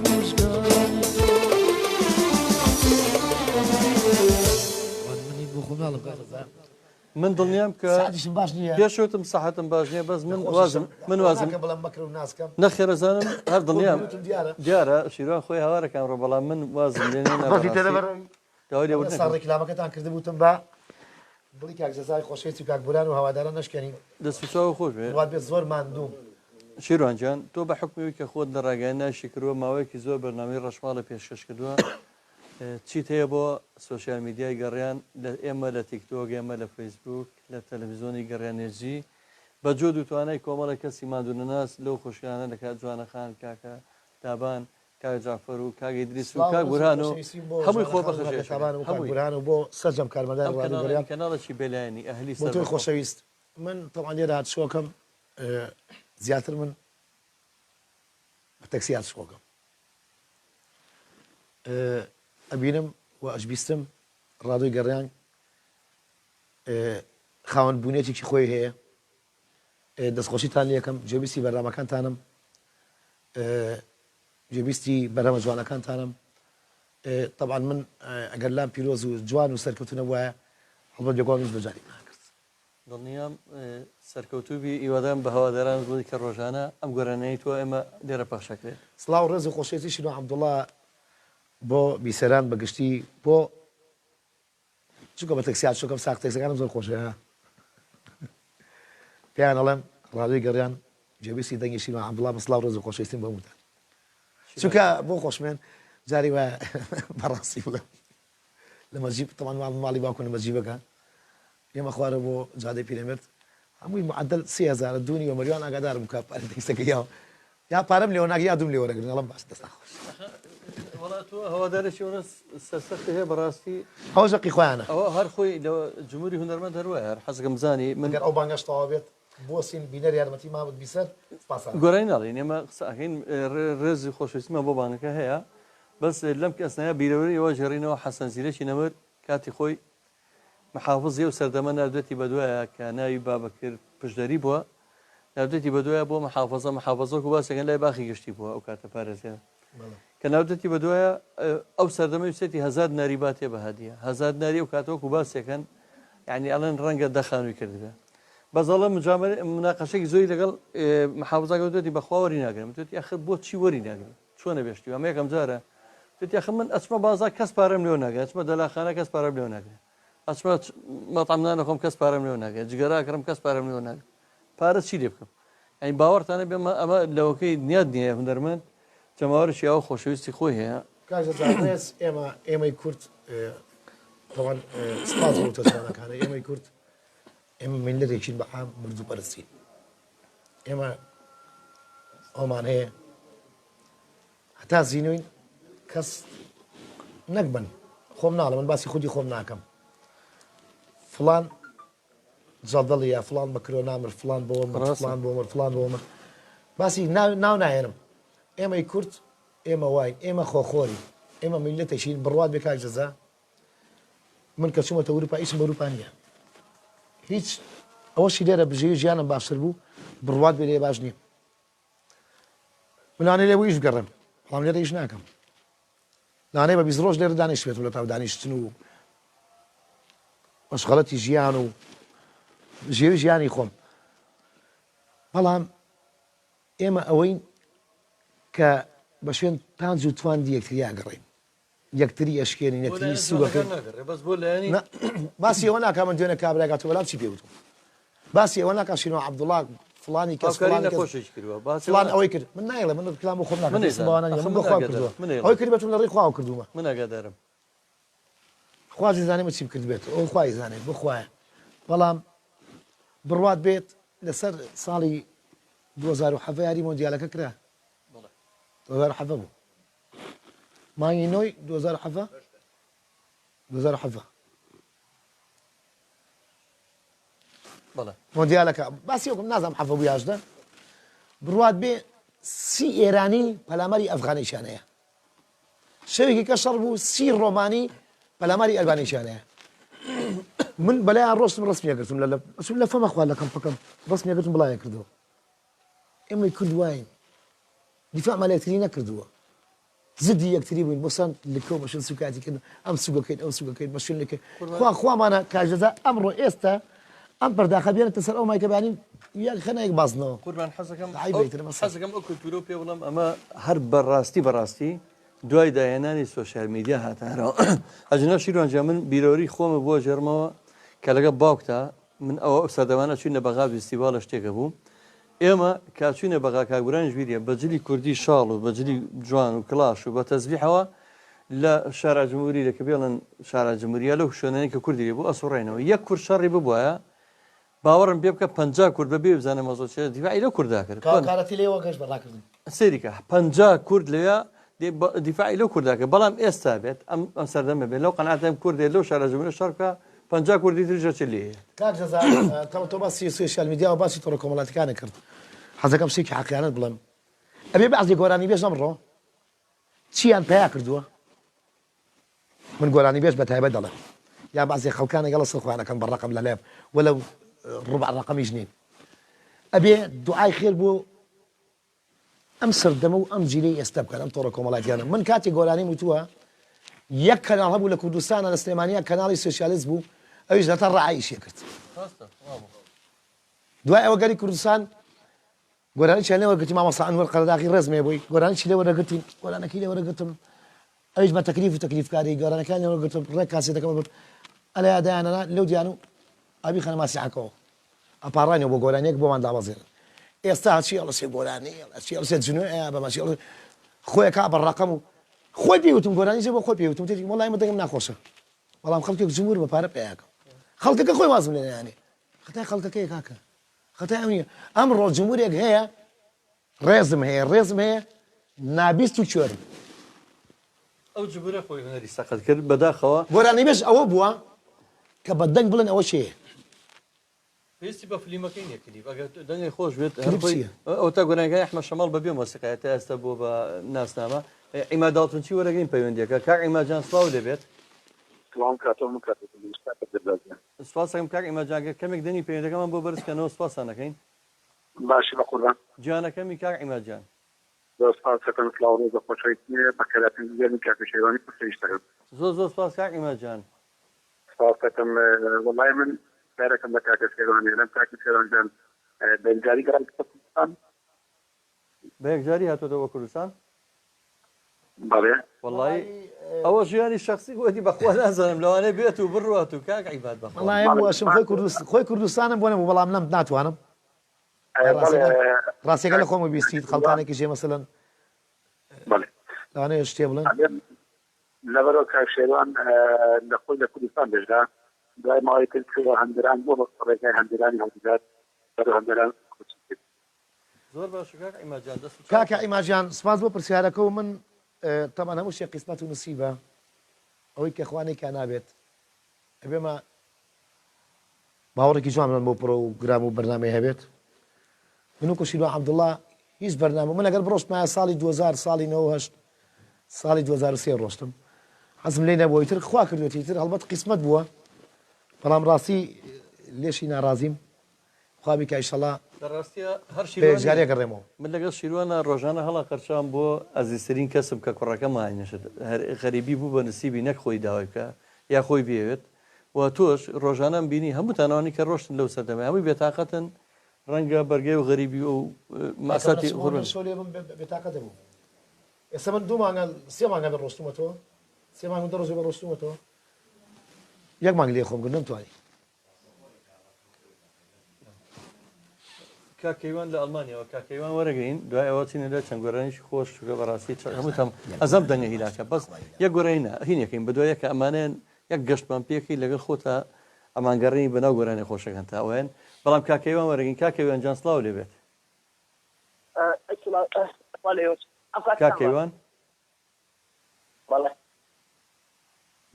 Speaker 4: مژگانی
Speaker 2: من دڵنیام کە
Speaker 3: سعدیشم باش نییە
Speaker 2: پێشوتم سەحەتم باش نییە بەس من وازم
Speaker 3: بەڵام بەکر و ناسکەم
Speaker 2: نەخێرەزانم هەر دڵنیام
Speaker 3: دیارە
Speaker 2: دیارە شیروان خۆی هاوارەکان ڕۆ بەڵام من وازم لێ
Speaker 3: سا ڕێکلامەکەتان کرده بوتم بە بڵی کاک جەزای خۆشەویستی و کاک بوران و هەواداران نشکێنین
Speaker 2: دەستپێچاو خۆش بێ
Speaker 3: وات بێت زۆر ماندوم
Speaker 2: شیروانجان تۆ بە حکومی کە خۆت لە ڕاگەیان ناشی کردووە ماوەیەکی زۆر بەرنامەی ڕەشماڵە پێشکەش کردووە چیت هەیە بۆ سوۆسیال میدیای گەڕیان لە ئێمە لە تیکتۆک ئێمە لە فەیسبوک لە تەلەڤیزۆنی گەڕیانێژی بە جۆ دوتوانای کۆمەڵە کەسی مادونەناس لەو خۆشکانە لە کات جوانەخان کاکە دابان کاک جعفەر و کاگەی دریس و کاک بورهان و هەمووی خۆ
Speaker 3: بەخێشبورهان و بۆ سەرجەم کارمەدار وادەگەریان
Speaker 2: کەناڵێکی بەلایانی ئەهلی
Speaker 3: بۆ تۆی خۆشەویست من تەڵان لێرە هاتشۆکەم زیاتر من بە تەکسی هاتشۆکەم ئەبینم و ئەشبیستم ڕادۆی گەڕیان خاوەن بوونێتێکی خۆی هەیە دەستخۆشیتان لەکەم جێبیستی بەرنامەکانتانم جێبیستی بەرەمە جوانەکانتانم طبعا من ئەگەر لام پیرۆز و جوان و سەرکەوتنە وایە هەڵبەت بێگوڵ بەجاری ناکرد
Speaker 2: دڵنیام سەرکەوتوبی ئیوادان بە هەواداران ڕووی کە ڕۆژانە ئەم گۆرانەی تۆ ئێمە لێرە پەخشەکرێت
Speaker 3: سڵاو ڕێز و خۆشەویستی شینۆ عەبدوڵڵا بۆ بیسەران بەگشتی بۆ چونکە بە تەکسیات شۆکەم ساق تەکسەکانم زۆر خۆشەیە پێیان ئەڵێم ڕادۆی گەڕیان جێبیستی دەنگی شینۆ عەبدوڵڵا بە سڵاو ڕێز و خۆشەویستیم بەموتان چونکە بۆ خۆشمێن جاری وە بەڕاستی بڵێم لە مەسجید تەمان ماڵی باوکم لە مەسجیدەکە ئێمە خوارە بۆ جادەی پیرەمێرد هەمووی معدل 3000 دوونی و مەریوان ئاگادارم کە پارە تەکسەکە یا پارەم لێوە ناگە یا دوم لێوەرەگرن ئەڵەم باش دەست ناخۆش
Speaker 2: هەوادارێکی وەرە سەرسەخت هەیە بەڕاستی
Speaker 3: ئەوە ژەقی خۆیانە
Speaker 2: ئەوە هەر خۆی لە جمهوری هونەرمەند هەروایە هەر حەزەکەم بزانی من
Speaker 3: ئەگەر ئەو بانگەش تەواو بێت بۆ سین بینەر یارمەتی مابوت بیسەر
Speaker 2: گۆرای ناڵین ئێمە قسەکەین ڕێزی خۆشویستمە بۆ بانەکە هەیە بەس لەم کەسنایە بیرەوەری ئەوە ژێڕینەوە حەسەن زیرەکی نەمرد کاتی خۆی محافظی و سەردەمە ناودەتی بەدوایە کە ناوی بابەکرد پشدەری بووە ناودەتی بەدوایە بۆ محافظەک و باسەکەن لای باخی گشتی بووە ئەو کاتە پارێزیە کە ناودەتی بەدوایە ئەو سەردەمە وسێتی هەزار ناری باتێ بەهادیە هەزار ناری و کاتەوەکو باسێکەن یعنی ئەڵێن ڕەنگە دەخانووی کردبێ بەزەڵە مناقەشێکی زۆری لەگەڵ محافظەکە دوێتی بەخوا وەری ناگرم دوێتی ئەخر بۆ چی وەری ناگرم چۆنە بێشتی ئەمە یەکەم جارە دوێتی ئەخر من ئەچمە بازار کەس پارەم لێو ناگەێت ئەچمە دەلاخانە کەس پارەم لێو ناگرێت ئەچمە مەتەعامدانە خۆم کەس پارەم لێو ناگەێت جگەراکەم کەس پارەم لێو ناگرێت پارە چی لێ بکەم ئەین باوەڕتانە بێ ئەمە لەوەکەی نیاد نییە هونەرمەند جەماوەرشی ئەوە خۆشەویستی خۆی هەیە
Speaker 3: کاژێز ئێمەی کورد سپاس بۆ تەسوانەکانە ئێمەی کورد ئێمە میلەتێکین بە عام مردوو پەرستین ئێمە ئەومان هەیە هەتا زینوین کەس نەکبن خۆم ناڵە من باسی خودی خۆم ناکەم فلان جەڵدەڵی یا فلان بەکرۆ نامر فلان بۆ فلان بۆ مر فلان بۆ مر باسی ناو نایێنم ئێمەی کورد ئێمە واین ئێمە خۆخۆری ئێمە میلەتێکین بڕوات بێ کاک جەزا من کە چوومەتە ئەوروپا ئیچم بە ئەوروپا نییە هیچ ئەوەشی لێرە بژێوی ژیانم باشتر بوو بڕوات بێ لێ باش نییە منانە لێ بۆ ئیش گەڕم بەڵام لێرە ئیش ناکەم لانەیە بە 20 ڕۆژ لێرە دانیشتێت لە تاو دانیشتن و مەشغەڵەتی ژیان و ژێوی ژیانی خۆم بەڵام ئێمە ئەوەی کە بە شوێن تانج و تواندی یەکتری ئاگەڕێین یەکتری ئەشکێنین یەکتری سوگەکەن باسی ئەوە ناکە من دوێنێ کابراگات وەڵام چی پێوتم باسی ئەوە ناکە شینەوە عەبدوڵڵا فڵانی کەس فڵان ئەوەی کرد من نایڵێ من کلام خۆم ناکەم من بۆ خوا کردووە ئەوەی کرد بەتون لە ڕێی خواوە کردومە
Speaker 2: من ئاگادارم
Speaker 3: خوا زانێمە چی بکرد بێت ئەو خوای زانێت بخوایە بەڵام بڕوات بێت لەسەر ساڵی 2007 یاری مۆندیالەکە کرا 2007 بوو مانگی نۆی 2007 مۆندیالەکە باسی وەکم نازانم حەفە بوو یاشدە بڕوات بێ 30 ئێرانی پەلامەری ئەفغانیشانەیە شەوێکی کە شەڕ بوو 30 ڕۆمانی پەلامەری ئەلبانیشانەیە من بەلایان ڕۆشتم ڕسمیەکردم لە فەمە خوا لە کەمپەکەم ڕسمیەکردم بڵایە کردەوە ئێمەی کردوواین دیفاعمان لە یەکتری نەکردووە زدی یەکتری بووین بۆسان لەکەو بەشن سوکاتیکردن ئەم سوگەکەیت ئەو سوگەکەیت بەشن لەکە خوامانە کاژەزا ئەمڕۆ ئێستا ئەم پەرداخە بێنێتە سەر ئەو مایکە بانین یان خەنایەک بازنەوە
Speaker 2: قوربان حەزەکەم ئەو کولتورە پێ بڵم ئەمە هەر بەڕاستی دوای داهێنانی سۆشیال میدیا هاتارەوە ئەجنا شیروانجا من بیرۆری خۆمە بۆ ژێرمەوە کە لەگە باوکتا من ئەوە سەردەوانە چوینە بەغا فیستیڤالە شتێکە بوو ئێمە کاچوینە بەغا کاگوران ژویریە بەجلی کوردی شاڵ و بەجلی جوان و کلاش و بە تەزبیحەوە لە شارە جمهوری لەکە بێڵن شارە جمهوریە لەو شوێنەی کە کوردی بوو ئەسوڕێنەوە یەک کورد شەڕی ببووە باوەڕم پێ بکە 50 کورد بەبێ بزانە مەزۆ دیفاعی لەو کووردا کرد
Speaker 3: کارەتی لێوە گەشت بەڕاکردن
Speaker 2: سێریکە 50 کورد لەوێ دیفاعی لەو کورداکە بەڵام ئێستا بێت ئەم سەردەمە بێت لەو قەناتەم کوردێ لەو شارە جمهوری شەڕکە 50 کوردی تریژە چ لێ
Speaker 3: کاک جەزا تۆ باسی سوشیال میدیا و باسی تۆڕە کۆمەڵاتەکانی کرد حەزەکەم شتێکی حەقیقانەت بڵێم ئەبێ بەعزی گۆرانی بێژ ئەمڕۆ چیان پیا کردووە من گۆرانی بێژ بە تایبەت دەڵێم یا بەعزی خەڵکانە گەڵە سڵخوانەکەم بەڕقم لە لێب وەلەو ڕوبع ڕقەمیش نین ئەبێ دوعای خێر بۆ ئەم سەردەمە و ئەم جیلەی ئێستا بکەن ئەم تۆڕە کۆمەڵاتیانە من کاتی گۆرانی وتووە یەک کەناڵ هەبوو لە کوردستانە لە سلێمانیا کەناڵی سۆشیالیست بوو ئەویش دەتە ڕعایشیە کرد دوای ئەوە گەری کوردستان گۆرانی چیان لێوەرگرتی مامۆستا ئەنوەر قەرداغی ڕێزمێ بووی گۆرانی چی لێوەرەگرتی گۆرانەکەی لێوەرەگرتم ئەویش بە تەکلیف و تەکلیفکاری گۆرانەکان لێوەرگرتم ڕێک کاسێتەکەم بێت ئەلیا دایانەنا لەو دیان و ئابی خەنە ماسیحەکەەوە ئەپاڕانەوە بۆ گۆرانیەک بۆمان دابەزێنن ئێستا هەچی ئەڵەسێ گۆرانی ئەچی ئەڵسێ جنوێ بەماچی خۆی کا بەڕقەم و خۆی پێوتم گۆرانی جێ بۆ خۆی پێوتم تێکی وەڵای من دەگەم ناخۆشە بەڵام خەڵکێک جمهور بە پارە پێیاکەم خەڵکەکە خۆی وازم لێ نەیانێ خەتای خەڵکەکەی کاکە خەتای ئەو نییە ئەمڕۆ جمهورێک هەیە ڕێزم هەیە نابیست و چۆرم
Speaker 2: ئەو جمهورە خۆی هەنەری سەقەت کرد بەداخەوە
Speaker 3: گۆرانی بێژ ئەوە بووە کە بەدەنگ بڵێن ئەوە چێیە
Speaker 2: پێویستی بە فلیمەکەی نیەکردی ئەگەر دەنگی خۆش بێت ئەو تا گۆرانەکەی ئەحمەد شەماڵ بەبێ مۆسیقایە تا ئێستا بۆ بە ناسنامە عیماداڵتون چی وەرەگەین پەیوەندیەکە کاک عیماجان سڵاو دەبێت سوپاسەکەم کاک عیماجانگە کەمێک دەنی پەیوەندەکەمان بۆ بەرزکەنەوە سوپاسانەکەین
Speaker 7: باشی بە قوربان
Speaker 2: جوانەکەمی کاک عیماجان
Speaker 7: سپاسەکەم سلااو بە خۆشەویستی بەکەلاتنی کاکە شێوانی پرسیشتەکەم
Speaker 2: زۆر سپاس کاک عیماجان
Speaker 7: سپاسەکەم وەڵای من سەرەکەم بە کاکە شێوانی لەم کاکی شێوانجان بەنجاری گەڕان کوردستان
Speaker 2: بە یەکجاری هاتۆتەوە کوردستان
Speaker 7: بەڵێ
Speaker 2: وەڵی ئەوە ژیانی شخصی گوتی بەخوا نازانم لەوانەیە بێت و بڕات و کاک عیباد
Speaker 3: بەخواشم خۆی کوردستانم بۆ نەبوو بەڵام لەم ناتوانم ڕاستێکە لە خۆمە بیستیت خەڵکانێکی ژێ مەسەلەن لەوانەیە شتێ بڵێن
Speaker 7: لەبەرەوە کاک شێوان لە خۆی لە کوردستان دەژدا دوای ماوەی کرد هەندران بۆ ڕێگای هەندرانی هەڵبژات بەر هەندران
Speaker 2: زۆر باش کاک عیماجان
Speaker 3: کاکە عیماجان سپاس بۆ پرسیارەکە و من تەمان هەموو شێ قیسمەت و نسیبە ئەوەی کە خوانێکا نابێت ئەبێمە باوەڕێکی جوان بۆ پڕۆ و گرام و بەرنامەی هەبێت من و کۆشیلوە عەبدوڵڵا هیچ بەرنامە من ئەگەر بڕۆشتمایە ساڵی 2000 ساڵی 98 ساڵی 2003 ڕۆشتم حەزم لێ نەبووی تر خوا کردوێتی تر هەڵبەت قیسمەت بووە بەڵام ڕاستی لێشی ناڕازیم خوا بیکە ئیشەڵا
Speaker 2: لەڕاستیە هەر
Speaker 3: پێشگاریە گەڕێمەوە
Speaker 2: من لەگەڵ شیروانە ڕۆژانە هەڵا قەرچام بۆ ئەزیزترین کەسم کە کوڕەکەم هاینەشت غەریبی بوو بە نسیبی نەک خۆی داوای بکە یا خۆی بێوێت و تۆش ڕۆژانەم بینی هەمووتانەوانی کە ڕۆشتن لەو سەردەمە هەمووی بێتاقەتن ڕەنگە بەرگەی و غەریبی و ماساتی
Speaker 3: بێتاقە دەبوو ئێستا من دوو مانگە سێ مانگە بە ڕۆستومەتەوە سێ مانگ دە ڕۆژێ بە ڕۆستومەتەوە یەک مانگ لێ خۆم کرد نەمتوانی
Speaker 2: کاکەیوان لە ئەڵمانیەوە کاکەیوان وەرەگەین دوای ئەوە چینە لە چەند گۆرانیشی خۆش چکە بەڕاستی هەمووتم ئەزەم دەنگە هیلاکە بەس یەک گۆرەینە هینەکەین بە دوایەکە ئەمانەیان یەک گەشتمان پێکی لەگەڵ خۆتە ئەمانگەڕنی بەناو گۆرانی خۆشەکەن تا ئەوەن بەڵام کاکەیوان وەرەگەین کاکەویان جان سڵاو لێبێت کاکەیوان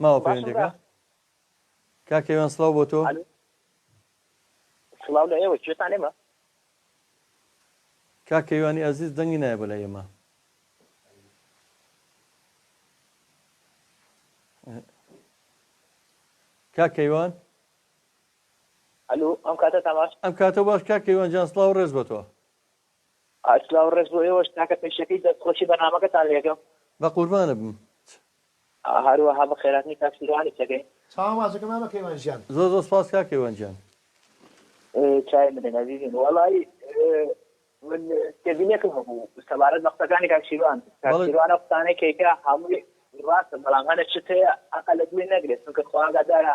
Speaker 2: ماوە پەیوەندەکە کاکەیوان سڵاو بۆ تۆ
Speaker 9: سڵاو لە ئێوە کوێتان ئێمە
Speaker 2: کاکەیوانی ئەزیز دەنگی نایە بە لای ئێمە کاکەیوان
Speaker 9: ئەلو ئەم کاتە تەماش
Speaker 2: ئەم کاتە باش کاکەیوان جان سڵاو ڕێز بە تۆ
Speaker 9: سڵاو ڕێز بۆ ئێوەش تاکە پێشەکەی دەستخۆشی بەرنامەکەتان لێگەم
Speaker 2: بە قوربانە بم
Speaker 9: هەروەها بە خێراتنی کاکسیروانی چەکەی
Speaker 3: چاوازەکە مامە کەیوان ژیان
Speaker 2: زۆر زۆر سپاس کاکەیوان جان
Speaker 9: چای بدەن ئەزیزین وەڵی من تێبینێکم هەبوو سەبارەت بە قسەکانی کاکسیروان کاکسیروانە قسانەی کەیکا هەمووی ڕاستە بەڵام هەنە چ هەیە ئەقە لە دوێ نەگرێت چونکە خواگادارە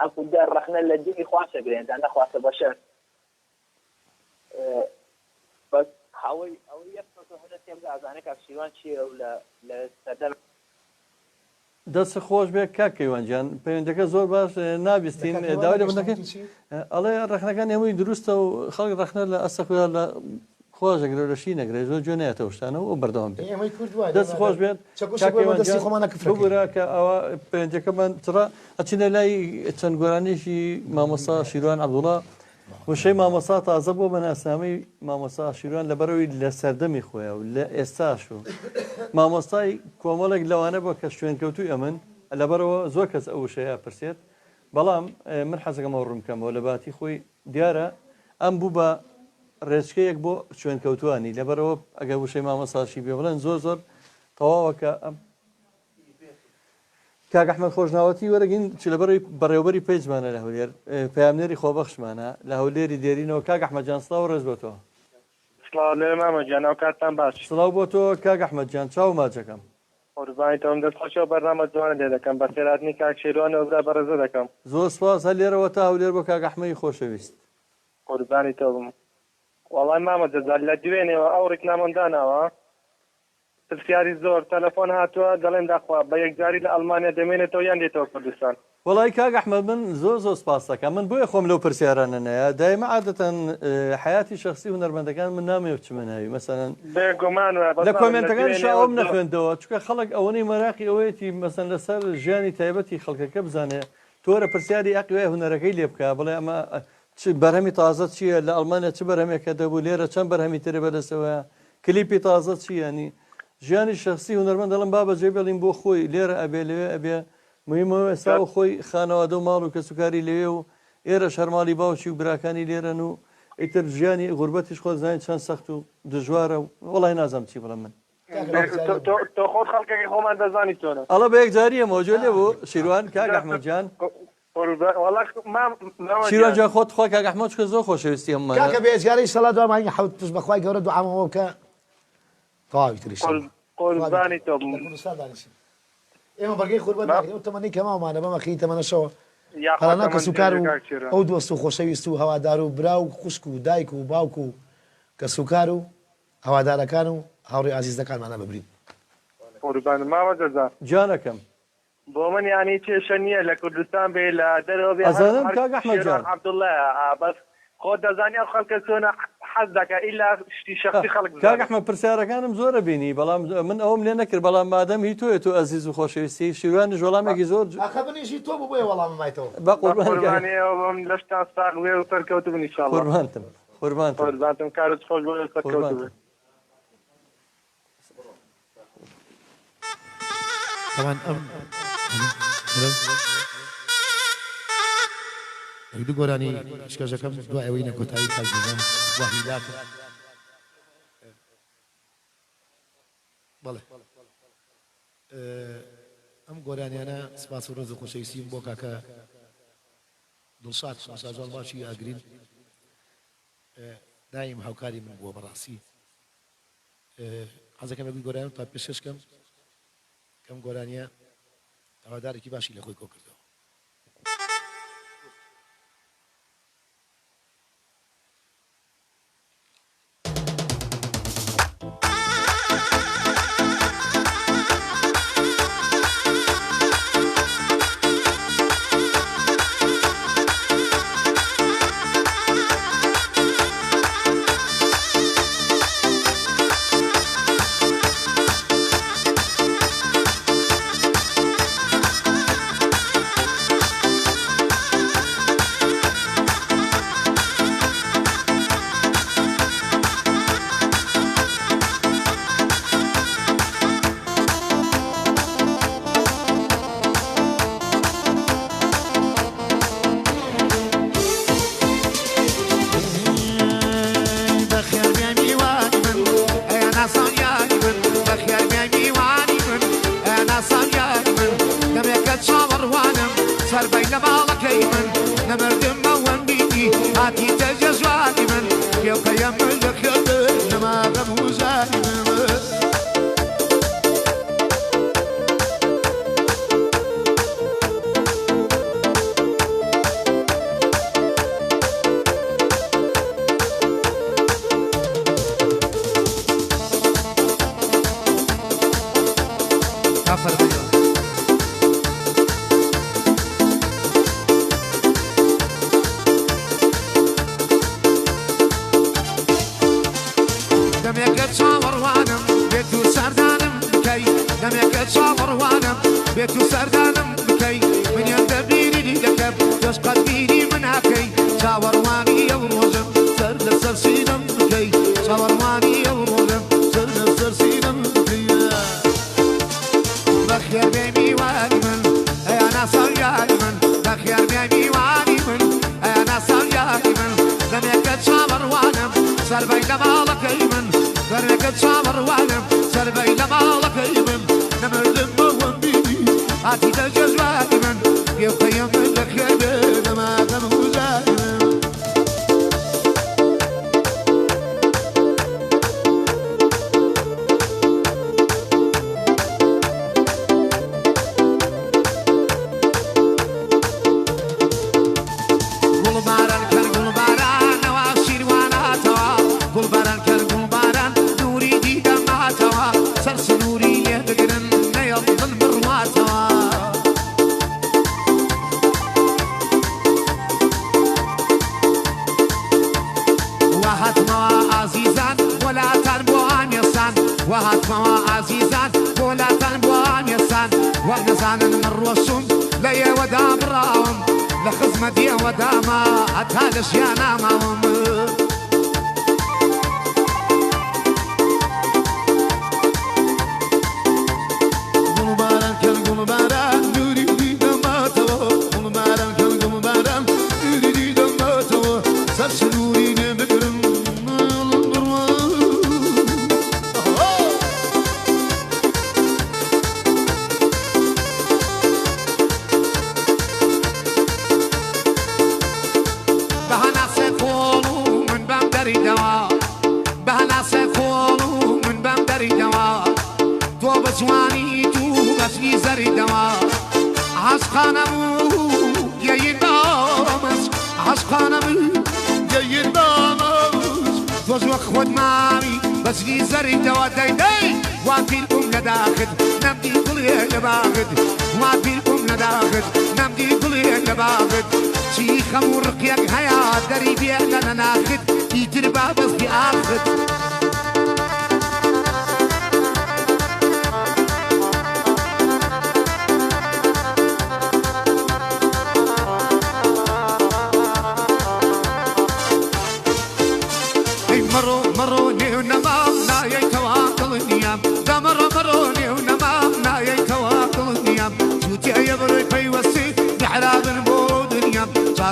Speaker 9: ئەکو دەر ڕەخنە لە دینی خواسە گرێن تا نەخواسە بەشەر بەس هەوەی ئەوەی یەک هەنە تێم ئازانە کاکسیروان چیە و لە سەردەم
Speaker 2: دەست خۆش بێ کاکەیوان جان پەیوەندەکە زۆر باش نابیستین داوای لە بندەکەی ئەڵێ ڕەخنەکان هەمووی دروستە و خەڵک ڕەخنە لە ئەسەخویا لە خۆشەگرێ لە شی نەگرێت زۆر جوێ نایەتەوە شتانە و بەردەوام بێت دەست خۆش بێت بگورە کە ئەوە پەیوەندەکەمان چڕە ئەچینە لای چەند گۆرانێکی مامۆستا شیروان عەبدوڵڵا وشەی مامۆستا تازە بۆ بەناسنامەی مامۆستا شیروان لەبەرەوەی لە سەردەمی خۆیە و لە ئێستاش و مامۆستای کۆمەڵێک لەوانە بۆ کە شوێنکەوتوی ئەمن لەبەرەوە زۆر کەس ئەو وشەیە پرسێت بەڵام من حەزەکەمەوە ڕوونکەمەوە لە باتی خۆی دیارە ئەم بوو بە ڕێچکەیەک بۆ شوێنکەوتوانی لەبەرەوە ئەگە وشەی مامۆستاشی بێ بڵێن زۆر زۆر تەواوەکە ئەم کاک ئەحمەد خۆشناوەتی وەرەگین چ لەبەرەوەی بەڕێوەبەری پێیجمانە لە هەولێر پەیامنێری خۆبەخشمانە لە هەولێری دێرینەوە کاک ئەحمەد جان سڵاو ڕێز بۆ تۆ
Speaker 10: سڵاو لێ مامە جان ئەو کاتتان باش
Speaker 2: سڵاو بۆ تۆ کاک ئەحمەد جان چاو ماچەکەم
Speaker 10: قوربانی تۆم دەستخۆشەوە بەرنامە جوانە لێ دەکەم بە خێراتنی کاک شێروانە ئەوبرا بەڕێزە دەکەم
Speaker 2: زۆر سپاس هەر لێرەوە تا هەولێر بۆ کاک ئەحمەدی خۆشەویست
Speaker 10: قوربانی تۆ بم وەڵای مامە جەزال لە دوێنێەوە ئەو ڕێکلامەنداناوە پرسیاری زۆر تەلەفۆن هاتووە دەڵێن داخوا بە یەکجاری لە ئەڵمانیا دەمێنێتەوە یان دێتەوە کوردستان
Speaker 2: وەڵی کاک ئەحمەد من زۆر زۆر سپاس دەکەم من بۆیە خۆم لەو پرسیارانە نەیە دایمە عادەتەن حیاتی شخصی هونەرمەندەکان من نامێ بچمەناوی مەسەلەن
Speaker 10: بێگومان
Speaker 2: لە کۆمنتەکانیش ئەوم نەخوێندەوە چونکە خەڵک ئەوەی مەراقی ئەوەیەتی مەسەن لەسەر ژیانی تایبەتی خەڵکەکە بزانێ تۆرە پرسیاری ئەقوێ هونەرەکەی لێ بکە بڵێ ئەمە بەرهەمی تازە چییە لە ئەڵمانیا چ بەرهەمێکە دەبوو لێرە چەند بەرهەمی ترە بەدەستەوەە کلیپی تازە چییانی ژیانی شخصی هونەرمەند دەڵم با بەجێ بێڵین بۆ خۆی لێرە ئەبێ لەوێ ئەبێ مهمەوە ئێستا و خۆی خانەوادە و ماڵ و کەسوکاری لەوێ و ئێرە شەرماڵی باوکی و براکانی لێرەن و ئیتر ژیانی غوربەتیش خۆ زانین چەند سەخت و دژوارە و وەڵی نازانم چی بڵم من
Speaker 10: تۆ خۆت خەڵکێکی خۆمان دەزانی تۆنە
Speaker 2: ئەڵە بە یەکجاریە مۆجۆ لێ بوو شیروان کاک ئەحمەد جان شیروان جان خۆت خۆ کاک ئەحمەد چکە زۆر خۆشەویستی ئەمە
Speaker 3: کاکە بێجگاری سەڵا دوامانی حەوت پشت بەخوای گەورە دوعامەوە بکە تەواوی تریش
Speaker 10: قوربانی تۆ
Speaker 3: ئێمە بەرگەی قوربەت ناکەین ئەو تەمەنی کە ماوەمانە بەمەخی تەمەنەشەوە هەڵانا کەسوکار و ئەو دۆست و خۆشەویست و هەوادار و برا و خوشک و دایک و باوک و کەسوکار و هەوادارەکان و هاوڕێی عەزیزەکانمانە ببرین
Speaker 10: قوربان ماوە جەزا
Speaker 2: جانەکەم
Speaker 10: بۆ من یانی کێشە نییە لە کوردستان بێ لە دەرەوە بێ
Speaker 2: ئەزانم کاک ئەحمەد جان
Speaker 10: عەبدوڵڵایە بەس خۆ دەزانی ئەو خەڵکە چۆنە حەز دەکە ئیلا شتی شەخسی خەڵک
Speaker 2: کاک ئەحمەد پرسیارەکانم زۆرە بینی بەڵام من ئەوم لێ نەکرد بەڵام مادەم هی تۆیە تۆ ئەزیز و خۆشەویستی شیروانیش وەڵامێکی زۆر
Speaker 3: ئاخە بنیشی تۆ بۆیە وەڵامم مایتەوە
Speaker 2: بە قوربان
Speaker 10: لە شتان ساغ وێ و سەرکەوتو بن ئینشاڵڵا
Speaker 2: قوربانتم
Speaker 10: قوربانتم کارت خۆش بۆ سەرکەوتو بن
Speaker 5: طبعا دوو گۆرانی شکەژەکەم دوای ئەوەی نەکۆتایی کاژێنم واهیلاکە بەڵێ ئەم گۆرانیانە سپاس و ڕۆز و خۆشەویستیم بۆ کاکە دڵشاد شاساژاڵ باشی ئاگرین دایم هاوکاری من بووە بەڕاستی حەزەکەم لەگوی گۆرانیان تا پێشکەشکەم کەم گۆرانیە هەوادارێکی باشی لە خۆی کۆ کردەوە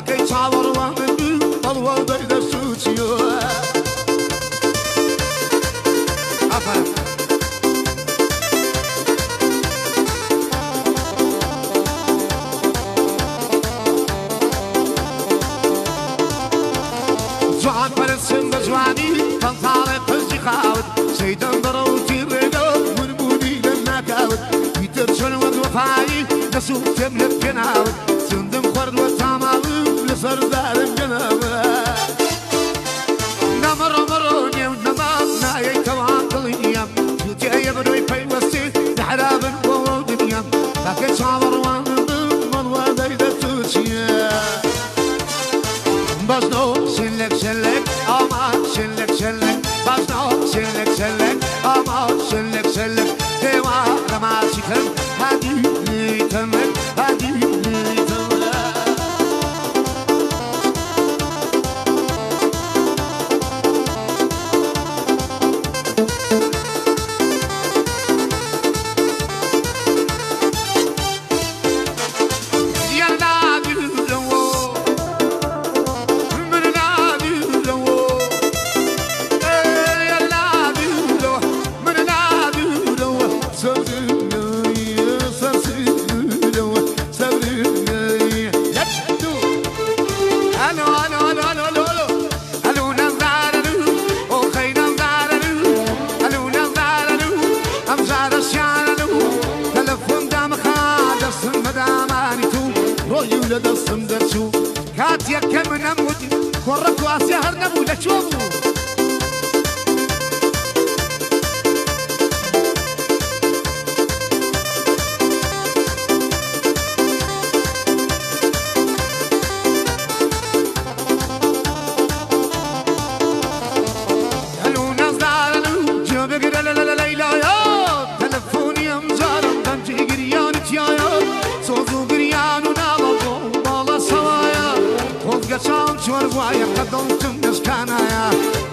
Speaker 4: کاکەی چاوەڕوان بەڵوە دەیدە سوچیوە ئەفەر جوان پەرستن بە جوانی پەنتاڵێ قژی خاوت سەیدەم بەڕەوتی ڕێگە منبوونی لە ناکاوت پیتر چۆن وەک وەفایی دەسووتێم لە پێناوت چندم خوردوە تاماوم لەسەر دارم گەناوە نەمەڕۆ مەڕۆ نێو نەمام نایەیتەوە دڵیم جوتیایە بەدۆی پەیوەستی دەحرابن بۆ دنیام کاکەی چاوەڕوانم مەڵوا دەیدە تووچیە بازنۆ شلک شلک ئاما شلک شلک بازنۆ شلک شلک ئاما شلک شلک دێوا ڕەماچی کرد هادی تەمەک هادی دەستم دەرچوو کاتێک کە منەم وتی کۆڕە کواسێ هەر نەبوو لەکوێ بوو هەلو نەزدارن و گوێ بگرە لە لەیلایە تەلەفۆنی ئەمجارم دەمجێ گریانتیایە سۆز و گریان و چاوم چۆر وایە قە دڵتم نشکانایە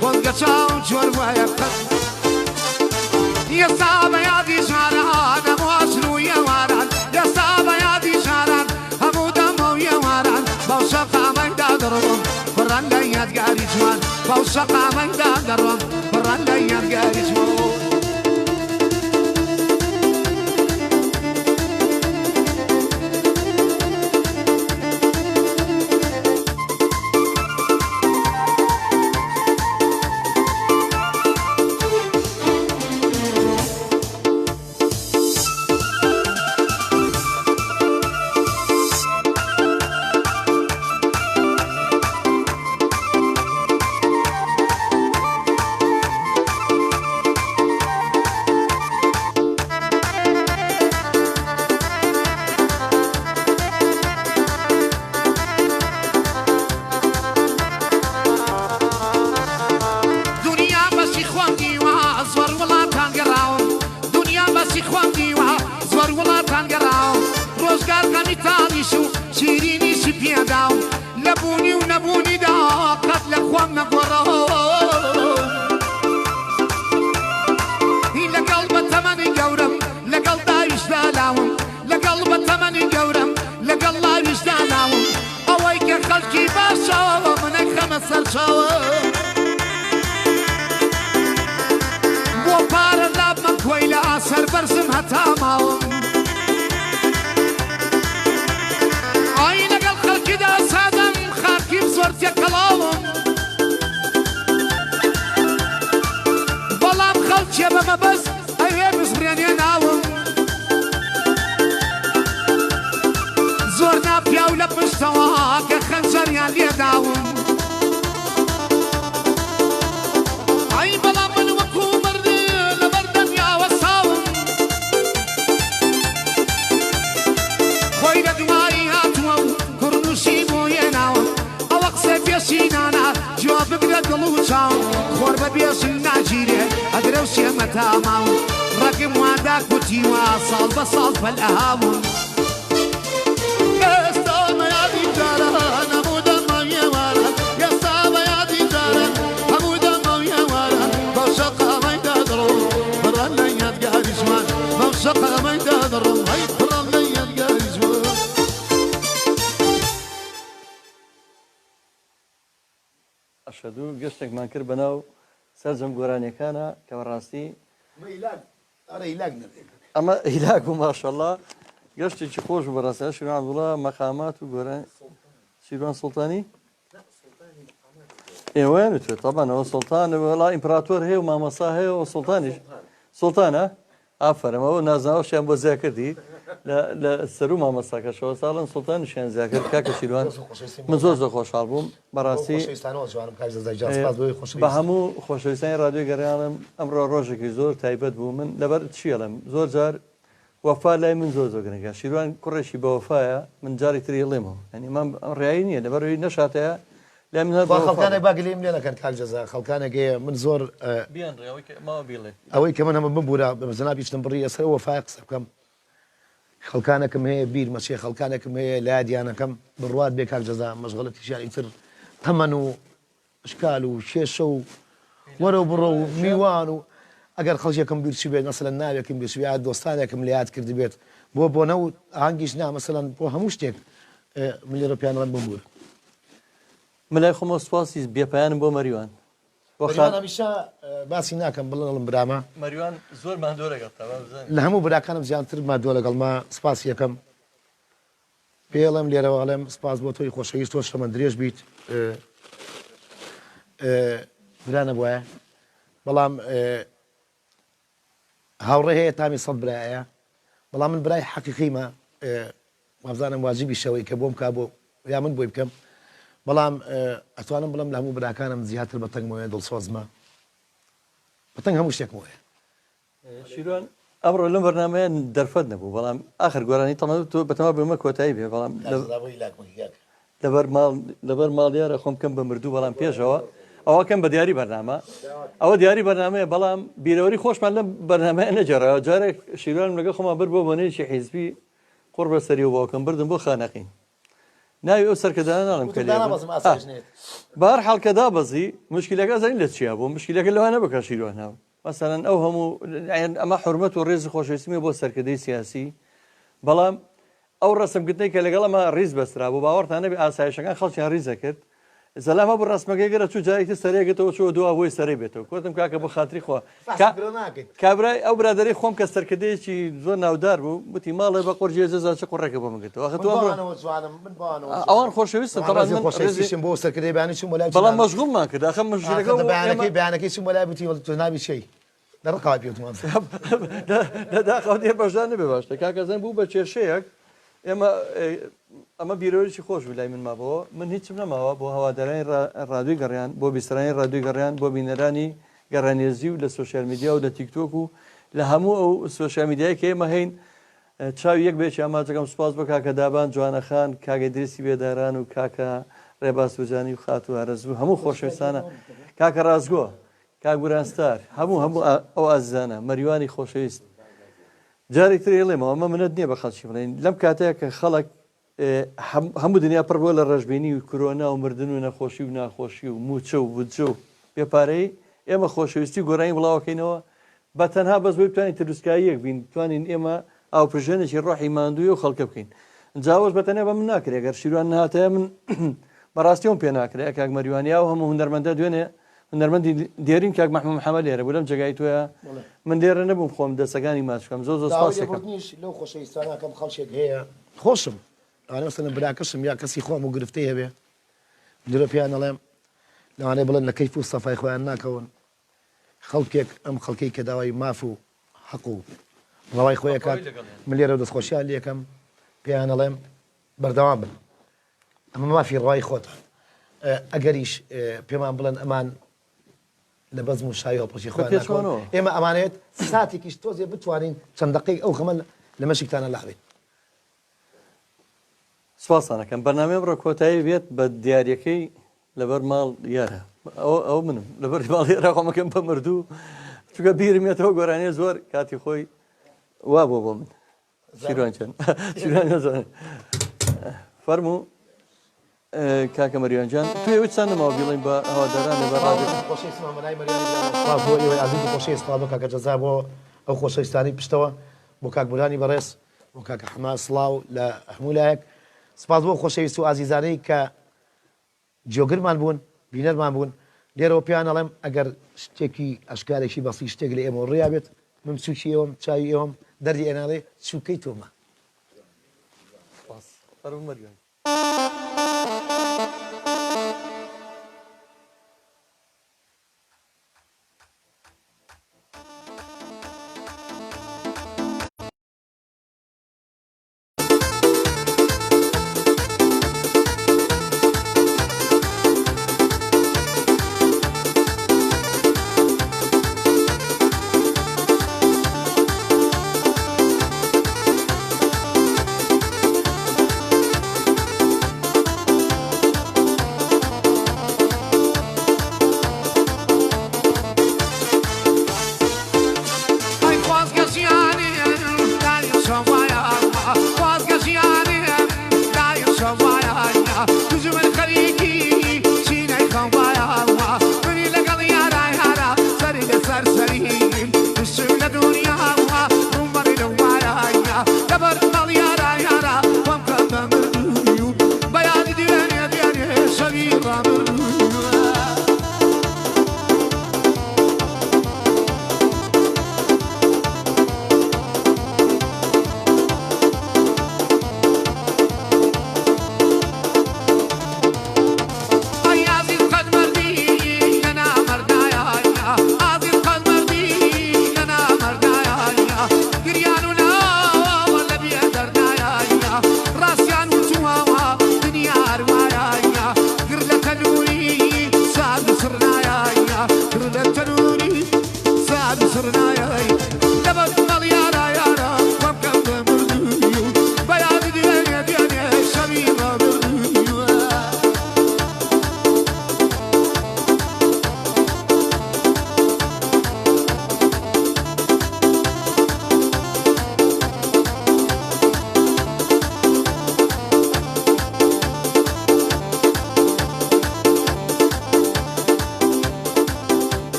Speaker 4: بۆنگە چاوم چۆر وایە قە ئێستا بە یادی ژاران هەموو ئەژن و ئێواران ئێستا بە یادی ژاران هەموو دەمە و ئێواران بەو شەقامەنگدا دەڕۆم بڕەن لە یادگاری جوان بەو شەقامەنگدا دەڕۆم بڕەن لە یادگاری جوان ڕقم وادا کوتیوە ساڵ بە ساڵ بەلەهاون ئێستا بە یادی جاران هەموو دەمە و ئێواران ئێستا بە یادی جاران هەموو دەمە و ئێواران بەو شەقامەیدا دەڕۆم بڕەن لە یادگاری جوان بەو شەقامەیدا دەڕۆم هەی بڕەن لە یادگاری جوان
Speaker 2: ئەشهدوو گەشتێکمان کرد بەناو سەرجەم گۆرانیەکانە کە بەڕاستی ئەمە هیلاک و ماشەڵڵا گەشتێکی خۆش و بەڕاستە شیروان عەبدوڵڵا مەقامات و گۆران شیروان سوڵتانی ئێوەیان وتێت طبعاً ئەوە سوڵتان وڵا ئیمپراتۆر هەیە و مامەسا هەیە و سوڵتانیش سوڵتانە ئافرەم ئەوە نازناوەشیان بۆ زیاد کردی لە سەر و مامەساکە شەوە ساڵن سوڵتانیشیان زیاد کرد کاکە شیروان من زۆر زۆر خۆشحاڵ بووم بەڕاستی بە هەموو خۆشەویستانی ڕادیۆی گەڕیانم ئەمڕۆ ڕۆژێکی زۆر تایبەت بوو من لەبەر چیەڵم زۆر جار وەفا لای من زۆر زۆر گرنگە شیروان کوڕێکی بە وەفایە من جاری تری ڵێمەوە ینی من ڕیایی نییە لەبەرەوەی نەشاتەیە لای من
Speaker 3: خەڵکانێک باگلیم لێ نەکەن کاک جەزا خەڵکانێکەیە من زۆر ئەوەی کە من هەمە ببوورە بەزنا بیشتم بڕی ئەسەر وەفای قسە بکەم خەڵکانێکم هەیە بیر مەچێ خەڵکانێکم هەیە لا دیانەکەم بڕوات بێ کاک جەزا مەشغەڵەتیشیان ئیتر تەمەن و شکال و شێشە و وەرە و بڕە و میوان و ئەگەر خەڵکێکم بیرچی بێت مەسەلەن ناوێکم بیرچبێت دۆستانێکم لە یاد کرد بێت بۆ نەوت هەنگیش نا مەسەلەن بۆ هەموو شتێک من لێرە پیانەڵم ببوور
Speaker 2: ملای خۆمە سوپاسی بێپیانم بۆ مەریوان
Speaker 3: هەمیشە باسی ناکەم بڵڵم برامە
Speaker 2: مەریوان زۆر مادۆ لەگەڵ
Speaker 3: لە هەموو براکانم زیاتر مادۆ لەگەڵما سپاس یەکەم پێڵم لێرەوەڵێم سپاس بۆ تۆی خۆشەویست تۆ شەمە درێژ بیت برانە بواە بەڵام هاوڕێ هەیە تامی سەد برایە بەڵام من برای حەقیقیمە وابزانم واجبی شەوەی کە بۆم کا بۆ یا من بۆی بکەم بەڵام ئەتوانم بڵم لە هەموو براکانم زیاتر بەتەنگمەوەی دڵسۆزمە بەتەنگ هەموو شتێکمەوەە
Speaker 2: شیروان ئەمڕۆ لەم بەرنامەیە دەرفەت نەبوو بەڵام آخر گۆرانی تەمە بەتەما بمە کۆتایی بێ بەڵام لەبەر ماڵیارە خۆم کەم بە مردوو بەڵام پێشەوە ئەوە کەم بە دیاری بەرنامە ئەوە دیاری بەرنامەیە بەڵام بیرەوەری خۆشمان لەم بەرنامەیە نەجێڕەوە جارێک شیروان لەگە خۆمان بەر بۆ بۆنەیەکی حیزبی قڕ بە سەری و باوکەم بردم بۆ خانەقین ناوی ئەو سەرکەدانە ناڵم کە بار حڵکە دابەزی مشکلەکە زەین لە چیا بوو مشکلەکە لەوانە بکە شیروانەوە مەسەلەن ئەو هەموو ئەمە حورمەت و ڕێزی خۆشەویستیمە بۆ سەرکردەی سیاسی بەڵام ئەو ڕەسمکردنەی کە لەگەڵ ئەمە ڕیز بەسترا بوو باوەڕتان نەبێ ئاسایشەکان خەڵکیان ڕیزە کرد زەلامە بۆ ڕستمەکەی گەرە چوو جارێکی سەرێگەتەوە چوە دووە بۆی سەرەی بێتەوە کۆتم کاکە بۆ خاتری خۆ کابرای ئەو برادەری خۆم کە سەرکردەیەکی زۆر ناودار بوو وتی ماڵێ بە قۆرجێ جەزا چ قوڕێکە بۆ مگرێتەوە ئەوان خۆشەویستن
Speaker 3: بۆ سەرکردەی بەیانی چوم وەلای
Speaker 2: بەڵام مەشغوڵمان کرد ئەخە مەژگەکە
Speaker 3: بەیانەکەی چوم وەلای بوتی تۆ ناوی چی دەڕقاوی پێوتمان
Speaker 2: داخەوتێ بەشدار نەبێ باشتە کاکەزان بوو بە کێشەیەک ئەمە بیرەوەیکی خۆش لای من مابەوە من هیچم نەماوە بۆ هەوادارانی ڕادیۆی گەڕیان بۆ بیسترانی ڕادیۆی گەڕیان بۆ بینەرانی گەڕانێزی و لە سوۆشیال میدیا و لە تیکتۆک و لە هەموو ئەو سوۆشیال میدیای کە ئێمە هەین چاوی یەک بێکی ئاماجەکەم سوپاس بە کاکە دابان جوانەخان کاکە درێسی بێداران و کاکە ڕێباس وجانی و خات و ئارەزوو هەموو خۆشەویستانە کاکە ڕازگۆ کاک گورانستار هەموو ئەو ئازیزانە مەریوانی خۆشەویست جارێک تر ڵێمەوە ئەمە منەت نییە بە خەڵکی بڵێن لەم کاتەیە کە خەڵک هەموو دنیا پڕ بۆ لە ڕژبینی و کۆرۆنا و مردن و نەخۆشی و ناخۆشی و موچە و بودجە و پێپارەی ئێمە خۆشەویستی گۆرانی بڵاوەکەینەوە بە تەنها بەس بۆی بتوانین تروسکاییەک بین بتوانین ئێمە ئاوپژێنێکی ڕۆحی ماندووی و خەڵکە بکەین جاوەش بەتەنێ بە من ناکرێ گەر شیروان نهاتەیە من بەڕاستیەوەم پێ ناکرێ کاک مەریوانیا و هەموو هونەرمەندە دوێنێ هونەرمەندی دێرین کاک محمود محەممەد لێرە بۆ لەم جێگای تۆیە من لێرە نەبووم خۆم دەستەکانی ماچکەم زۆر زۆر سپاس
Speaker 3: لەو خۆشەویستانەکەم خەڵکێک هەیە خۆشم ئەوانەسەن براکەشم یا کەسی خۆم و گرفتەی هەبێ درۆ پیان ئەڵێم لەوانەیە بڵێن لە کەیف و سەفای خۆیان ناکەون خەڵکێک ئەم خەڵکەی کە داوای ماف و حەق و ڕەوای خۆیە کات من لێرە دەستخۆشیان لێکم پێیان ئەڵێم بەردەوام بن ئەمە مافی ڕەوای خۆتە ئەگەریش پێمان بڵێن ئەمان لە بەزم و شای هەڵپۆشی خۆیان ئێمە ئەمانێت ساتێکیش تۆزێ بتوانین چەند دقیق ئەو خەمە لە مەشکتانە لاوێت
Speaker 2: سواسانەکەم بەرنامەی بڕۆ کۆتایی بێت بە دیارەکەی لەبەر ماڵ یارە ئەو منم لەبەر ماڵ ێرا خۆمەکەم بە مردوو چونکە بیرمێتەوە گۆرانیە زۆر کاتی خۆی وا بۆ من شیروان چەند شیروان نەزانێت فەرموو کاکە مەریوانجان توێ چەند نەماوە بیڵین بە هەواداران لەبەر
Speaker 3: خۆشەویست بۆ کاکە جەزا بۆ ئەو خۆشەویستانی پشتەوە بۆ کاک بولانی بەڕێز بۆ کاکە حەما سڵاو لە هەموو لایەک سپاس بۆ خۆشەویست و ئازیزانەی کە جۆگرمان بوون
Speaker 5: بینەرمان بوون لێرەوە پیان ئەڵێم ئەگەر شتێکی ئەشکارێکی بەسی شتێک لە ئێمە ڕێیا بێت من سوچی ئێوەم چاوی ئێوەم دەردی ئێناڵێ سوکەی تۆمە
Speaker 2: باس فەرمو مەریۆن